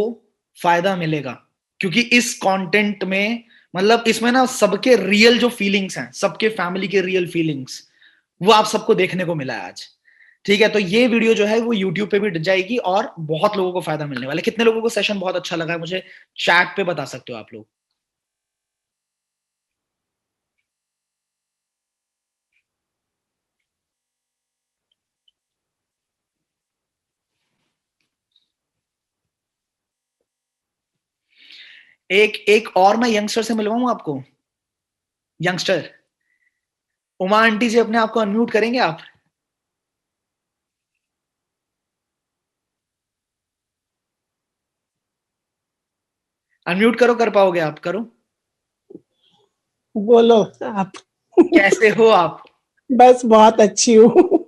फायदा मिलेगा, क्योंकि इस कंटेंट में, मतलब इसमें ना सबके रियल जो फीलिंग्स हैं, सबके फैमिली के रियल फीलिंग्स, वो आप सबको देखने को मिला है आज, ठीक है। तो ये वीडियो जो है वो यूट्यूब पे भी जाएगी और बहुत लोगों को फायदा मिलने वाला है। कितने लोगों को सेशन बहुत अच्छा लगा है मुझे चैट पे बता सकते हो आप लोग। एक और मैं यंगस्टर से मिलवाऊं आपको, यंगस्टर उमा आंटी जी, अपने आप को अनम्यूट करेंगे आप? अनम्यूट करो, कर पाओगे आप? करो, बोलो आप। कैसे हो आप? बस बहुत अच्छी हूँ।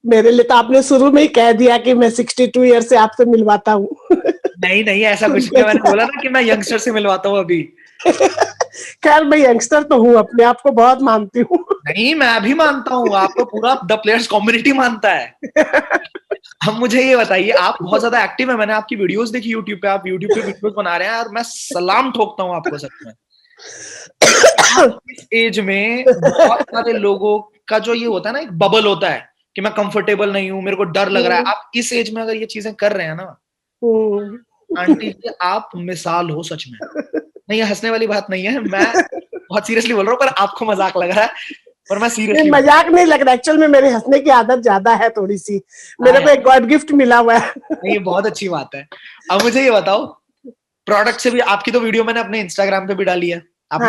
मेरे लिए तो आपने शुरू में ही कह दिया कि मैं 62 ईयर से आपसे मिलवाता हूँ। नहीं नहीं, ऐसा कुछ नहीं, मैंने बोला ना कि मैं यंगस्टर से मिलवाता हूँ अभी। खैर मैं यंगस्टर तो हूँ, अपने आप को बहुत मानती हूँ। नहीं, मैं भी मानता हूँ, आपको पूरा द प्लेयर्स कम्युनिटी मानता है। अब मुझे ये बताइए, आप बहुत ज्यादा एक्टिव है, मैंने आपकी वीडियोस देखी यूट्यूब पे, आप यूट्यूब पे वीडियोस बना रहे हैं, और मैं सलाम ठोकता हूँ आपको सच में। इस एज में बहुत सारे लोगों का जो ये होता है ना, एक बबल होता है कि मैं कंफर्टेबल नहीं हूँ, मेरे को डर लग रहा है। आप इस एज में अगर ये चीजें कर रहे हैं ना, आंटी जी आप मिसाल हो सच में। नहीं, ये हंसने वाली बात नहीं है, मैं बहुत सीरियसली बोल रहा हूँ, पर आपको मजाक लग रहा है, पर मैं सीरियसली। मजाक नहीं लग रहा, एक्चुअल में मेरे हंसने की आदत ज्यादा है थोड़ी सी, मेरे को एक गॉड गिफ्ट मिला हुआ है। ये बहुत अच्छी बात है। अब मुझे ये बताओ, प्रोडक्ट से भी, आपकी तो वीडियो मैंने अपने इंस्टाग्राम पे भी डाली है, आपने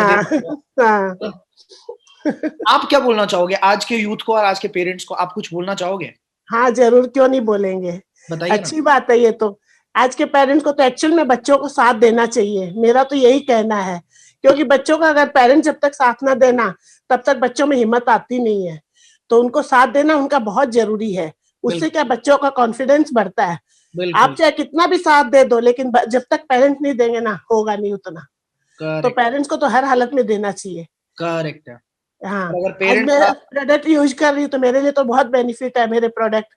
हाँ। आप क्या बोलना चाहोगे आज के यूथ को और आज के पेरेंट्स को? आप कुछ बोलना चाहोगे? हाँ जरूर, क्यों नहीं बोलेंगे, अच्छी बात है ये तो। आज के पेरेंट्स को तो एक्चुअल में बच्चों को साथ देना चाहिए, मेरा तो यही कहना है, क्योंकि बच्चों का अगर पेरेंट्स जब तक साथ ना देना, तब तक बच्चों में हिम्मत आती नहीं है। तो उनको साथ देना उनका बहुत जरूरी है, उससे क्या बच्चों का कॉन्फिडेंस बढ़ता है। आप चाहे कितना भी साथ दे दो, लेकिन जब तक पेरेंट्स नहीं देंगे ना, होगा नहीं उतना। तो पेरेंट्स को तो हर हालत में देना चाहिए। करेक्ट है। हाँ, अगर आज पेरेंट्स मैं प्रोडक्ट यूज कर रही हूँ तो मेरे लिए तो बहुत बेनिफिट है मेरे प्रोडक्ट,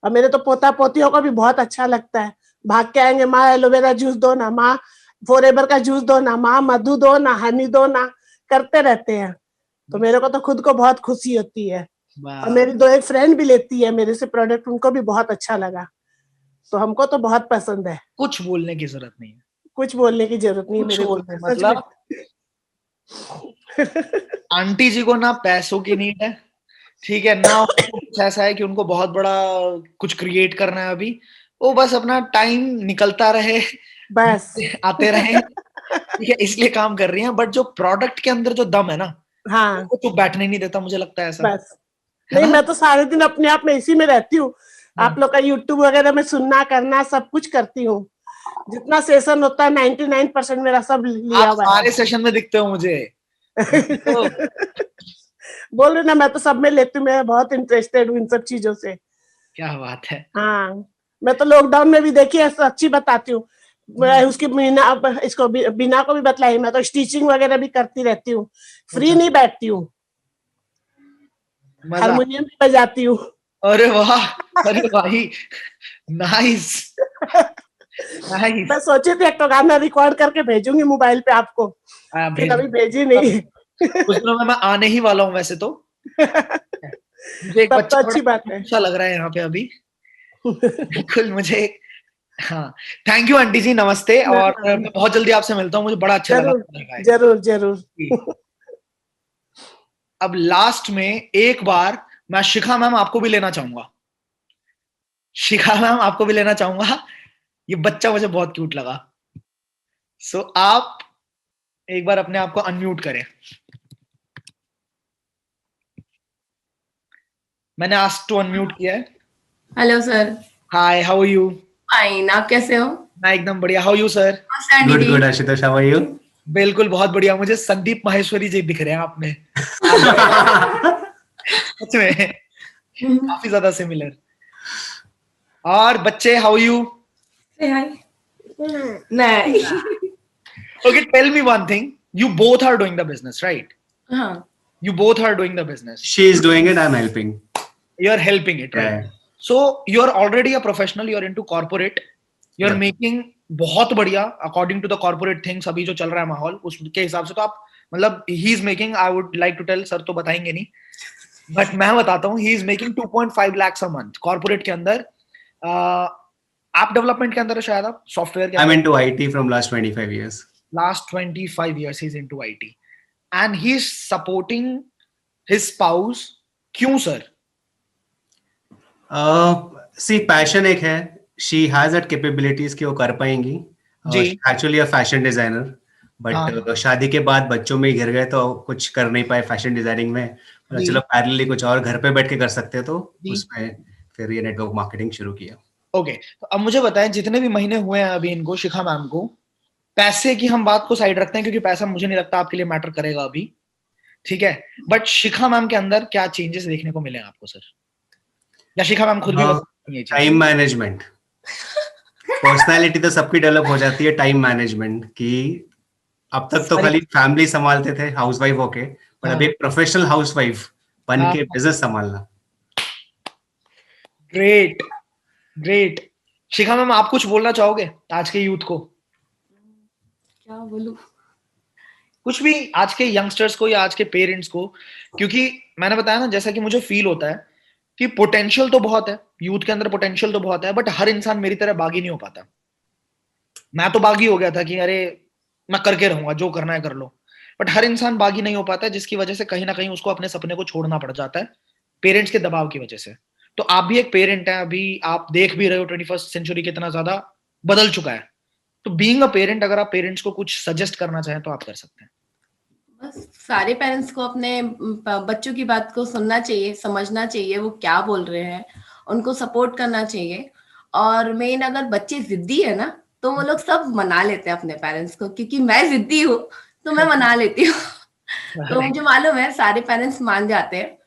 और मेरे तो पोता पोतियों को भी बहुत अच्छा लगता है। भाग के आएंगे, माँ एलोवेरा जूस दो ना, माँ फॉरएवर का जूस दो ना, माँ मधु दो ना, हनी दो ना, करते रहते हैं। तो मेरे को तो खुद को बहुत खुशी होती है। और मेरी 2 एक फ्रेंड भी लेती है मेरे से प्रोडक्ट, उनको भी बहुत अच्छा लगा। तो हमको तो बहुत पसंद है। कुछ बोलने की जरूरत नहीं है, कुछ बोलने की जरूरत नहीं है कुछ मेरे बोलने को, सच में। आंटी जी को ना पैसों की नीड है, ठीक है ना, उनको कुछ ऐसा है कि उनको बहुत बड़ा कुछ क्रिएट करना है अभी, वो बस अपना टाइम निकलता रहे, बस आते रहे, ठीक है, इसलिए काम कर रही हैं। बट जो प्रोडक्ट के अंदर जो दम है ना, हाँ, वो तो बैठने नहीं देता, मुझे लगता है ऐसा, बस नहीं, मैं तो सारे दिन अपने आप में इसी में रहती हूँ। आप लोग का यूट्यूब वगैरह में सुनना करना सब कुछ करती हूँ। जितना सेशन होता है 99% मेरा सब लिया आप हुआ सारे है। सेशन में दिखते हो मुझे। तो बोल रही ना, मैं तो सब में लेती हूँ, मैं बहुत इंटरेस्टेड हूँ इन सब चीजों से। क्या बात है। हाँ, मैं तो लॉकडाउन में भी देखिए सच्ची बताती हूँ, मैं उसकी बिना को भी बतलाई, मैं तो स्टिचिंग वगैरह भी करती रहती हूँ, फ्री नहीं बैठती हूँ, हारमोनियम भी बजाती हूँ। अरे वाह, अरे भाई, नाइस नाइस। मैं सोची थी एक तो गाना रिकॉर्ड करके भेजूंगी मोबाइल पे आपको, फिर अभी भेजी नहीं। कुछ दिनों में मैं आने ही वाला हूँ वैसे तो। मुझे एक तब बच्चा तो अच्छी बात है। अच्छा लग रहा है यहाँ पे अभी, बिल्कुल मुझे। हाँ, थैंक यू आंटी जी, नमस्ते, और मैं बहुत जल्दी आपसे मिलता हूँ, मुझे बड़ा अच्छा लगा। जरूर जरूर। अब लास्ट में एक बार मैं शिखा मैम आपको भी लेना चाहूंगा, शिखा मैम आपको भी लेना चाहूंगा, ये बच्चा मुझे बहुत क्यूट लगा। सो आप एक बार अपने आप को अनम्यूट करें। मैंने आस्क टू अनम्यूट किया है। Hello sir. Hi, how are you? Fine, आप कैसे हो? मैं एकदम बढ़िया। How you sir? Good good Ashutosh, how are you? बिल्कुल बहुत बढ़िया। मुझे संदीप माहेश्वरी जी दिख रहे हैं आप में। सच में काफी ज्यादा सिमिलर। और बच्चे, हाउ यू? से हाय। नहीं। Okay, tell me one thing. You both are doing the business, right? हाँ। You both are doing the business. She is doing it, I'm helping. You're helping it, right? Yeah. So you're already a professional. You're into corporate. You're making बहुत बढ़िया according to the corporate things अभी जो चल रहा है माहौल, उसके हिसाब से तो आप मतलब he is making, I would like to tell, sir तो बताएंगे नहीं, but मैं बताता हूँ, he is making 2.5 lakhs a month corporate के अंदर। आप डेवलपमेंट के अंदर शायद आप सॉफ्टवेयर के I'm into IT from last 25 years. Last 25 years he's into IT and he's supporting his spouse. क्यों सर? See, passion एक है, she has that capabilities कि वो कर पाएंगी। Actually a fashion designer, but शादी के बाद बच्चों में घिर गए तो कुछ कर नहीं पाए फैशन डिजाइनिंग में। चलो पैरेलली कुछ और घर पे बैठ के कर सकते हैं, तो उसमें फिर ये नेटवर्क मार्केटिंग शुरू किया। ओके, तो अब मुझे बताएं, जितने भी महीने हुए हैं अभी इनको, शिखा मैम को, पैसे की हम बात को साइड रखते हैं क्योंकि पैसा मुझे नहीं लगता आपके लिए मैटर करेगा अभी, ठीक है, बट शिखा मैम के अंदर क्या चेंजेस देखने को मिले आपको सर? या शिखा मैम खुद भी? Time management. पर्सनालिटी तो सबकी डेवलप हो जाती है, टाइम मैनेजमेंट की अब तक तो खाली फैमिली संभालते थे हाउसवाइफ होके, पर अभी एक प्रोफेशनल हाउसवाइफ बन के बिजनेस संभालना। Great great. शिखा मैम, आप कुछ बोलना चाहोगे आज के यूथ को? क्या बोलूं? कुछ भी आज के यंगस्टर्स को या आज के पेरेंट्स को, क्योंकि मैंने बताया ना, जैसा कि मुझे फील होता है कि पोटेंशियल तो बहुत है यूथ के अंदर, पोटेंशियल तो बहुत है, बट हर इंसान मेरी तरह बागी नहीं हो पाता। मैं तो बागी हो गया था कि अरे मैं करके रहूंगा, जो करना है कर लो, बट हर इंसान बागी नहीं हो पाता, जिसकी वजह से कहीं ना कहीं उसको अपने सपने को छोड़ना पड़ जाता है पेरेंट्स के दबाव की वजह से। तो आप भी एक पेरेंट हैं, अभी आप देख भी रहे हो 21st सेंचुरी कितना ज्यादा बदल चुका है, तो बीइंग अ पेरेंट अगर आप पेरेंट्स को कुछ सजेस्ट करना चाहें तो आप कर सकते हैं। बस सारे पेरेंट्स को अपने बच्चों की बात को सुनना चाहिए, समझना चाहिए वो क्या बोल रहे हैं, उनको सपोर्ट करना चाहिए। और मेन अगर बच्चे जिद्दी है ना, तो वो लोग सब मना लेते हैं अपने पेरेंट्स को, क्योंकि मैं जिद्दी हूँ तो मैं मना लेती हूँ। तो मुझे मालूम है सारे पेरेंट्स मान जाते हैं,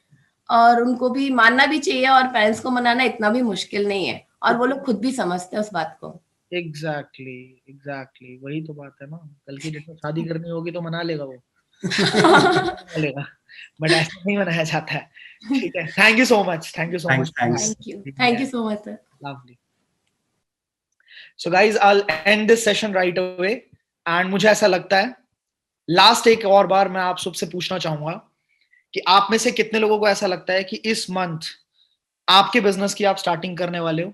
और उनको भी मानना भी चाहिए, और पेरेंट्स को मनाना इतना भी मुश्किल नहीं है, और वो लोग खुद भी समझते हैं उस बात को। एग्जैक्टली वही तो बात है ना। कल की डेट में शादी करनी होगी तो मना लेगा वो मना लेगा, बट ऐसा नहीं मनाया जाता है। ठीक है, thank you so much, thank you so much, thank you so much sir. Lovely. So guys I will and this session right away, and मुझे ऐसा लगता है लास्ट एक और बार मैं आप सबसे पूछना चाहूंगा कि आप में से कितने लोगों को ऐसा लगता है कि इस मंथ आपके बिजनेस की आप स्टार्टिंग करने वाले हो,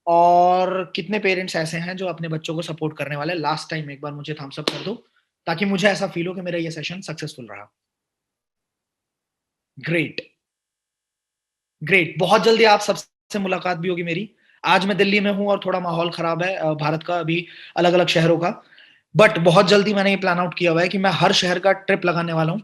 और कितने पेरेंट्स ऐसे हैं जो अपने बच्चों को सपोर्ट करने वाले हैं। लास्ट टाइम एक बार मुझे थम्स अप कर दो ताकि मुझे ऐसा फील हो कि मेरा ये सेशन सक्सेसफुल रहा। ग्रेट, बहुत जल्दी आप सबसे मुलाकात भी होगी मेरी। आज मैं दिल्ली में हूं और थोड़ा माहौल खराब है भारत का, अभी अलग अलग शहरों का, बट बहुत जल्दी मैंने ये प्लान आउट किया हुआ है कि मैं हर शहर का ट्रिप लगाने वाला हूँ।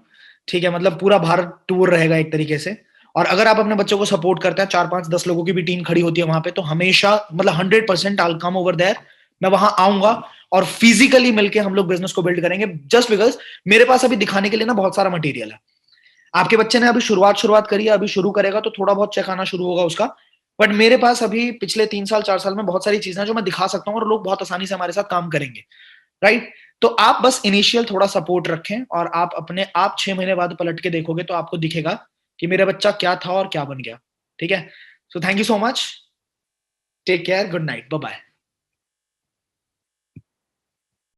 ठीक है, मतलब पूरा भारत टूर रहेगा एक तरीके से। और अगर आप अपने बच्चों को सपोर्ट करते हैं, 4-5-10 लोगों की भी टीम खड़ी होती है वहां पे, तो हमेशा मतलब 100% I will come over there. मैं वहां आऊंगा और फिजिकली मिलके हम लोग बिजनेस को बिल्ड करेंगे, जस्ट बिकॉज मेरे पास अभी दिखाने के लिए ना बहुत सारा मटेरियल है। आपके बच्चे ने अभी शुरुआत करी है, अभी शुरू करेगा तो थोड़ा बहुत चेक आना शुरू होगा उसका, बट मेरे पास अभी पिछले 3 साल 4 साल में बहुत सारी चीजें हैं जो मैं दिखा सकता हूँ और लोग बहुत आसानी से हमारे साथ काम करेंगे, राइट। तो आप बस इनिशियल थोड़ा सपोर्ट रखें और आप अपने आप 6 महीने बाद पलट के देखोगे तो आपको दिखेगा कि मेरा बच्चा क्या था और क्या बन गया। ठीक है, so thank you so much, take care, good night, bye bye.